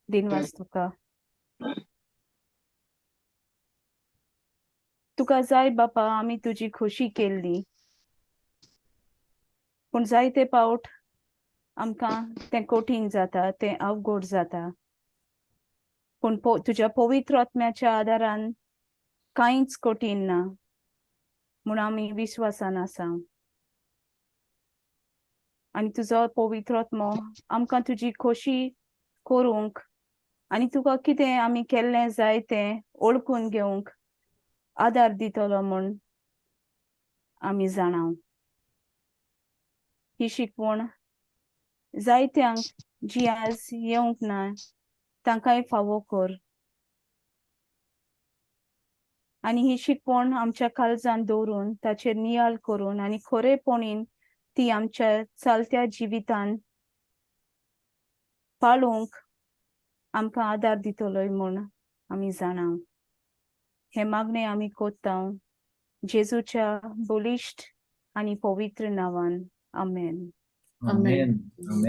दिनवास तुका. तुका जाय बापा आमी तुजी खोशी केल्ली पूण जायते पावट आमकां तें कठीण जाता तें अवघड जाता पूण तुज्या पवित्र आत्म्याच्या आदारान कांयच कठीण ना म्हूण आमी विश्वासान आसा आनी तुजो पवित्र आत्मो आमकां तुजी खोशी करूंक आनी तुका कितें आमी केल्लें जाय तें ओळखून घेवंक आदार दितलो म्हूण आमी जाणाव. ही शिकवण जायत्यांक जी आज येवंक ना तांकांय फावो कर आनी ही शिकवण आमच्या काळजान दवरून ताचेर नियाळ करून आनी खरेपणीन ती आमच्या चलत्या जिवितान पाळूंक आमकां आदार दितलोय म्हूण आमी जाणाव. हे मागणें आमी कोत्तांव जेजूच्या बलिश्ट आनी पवित्र नांवान. आमेन. Amen. Amen.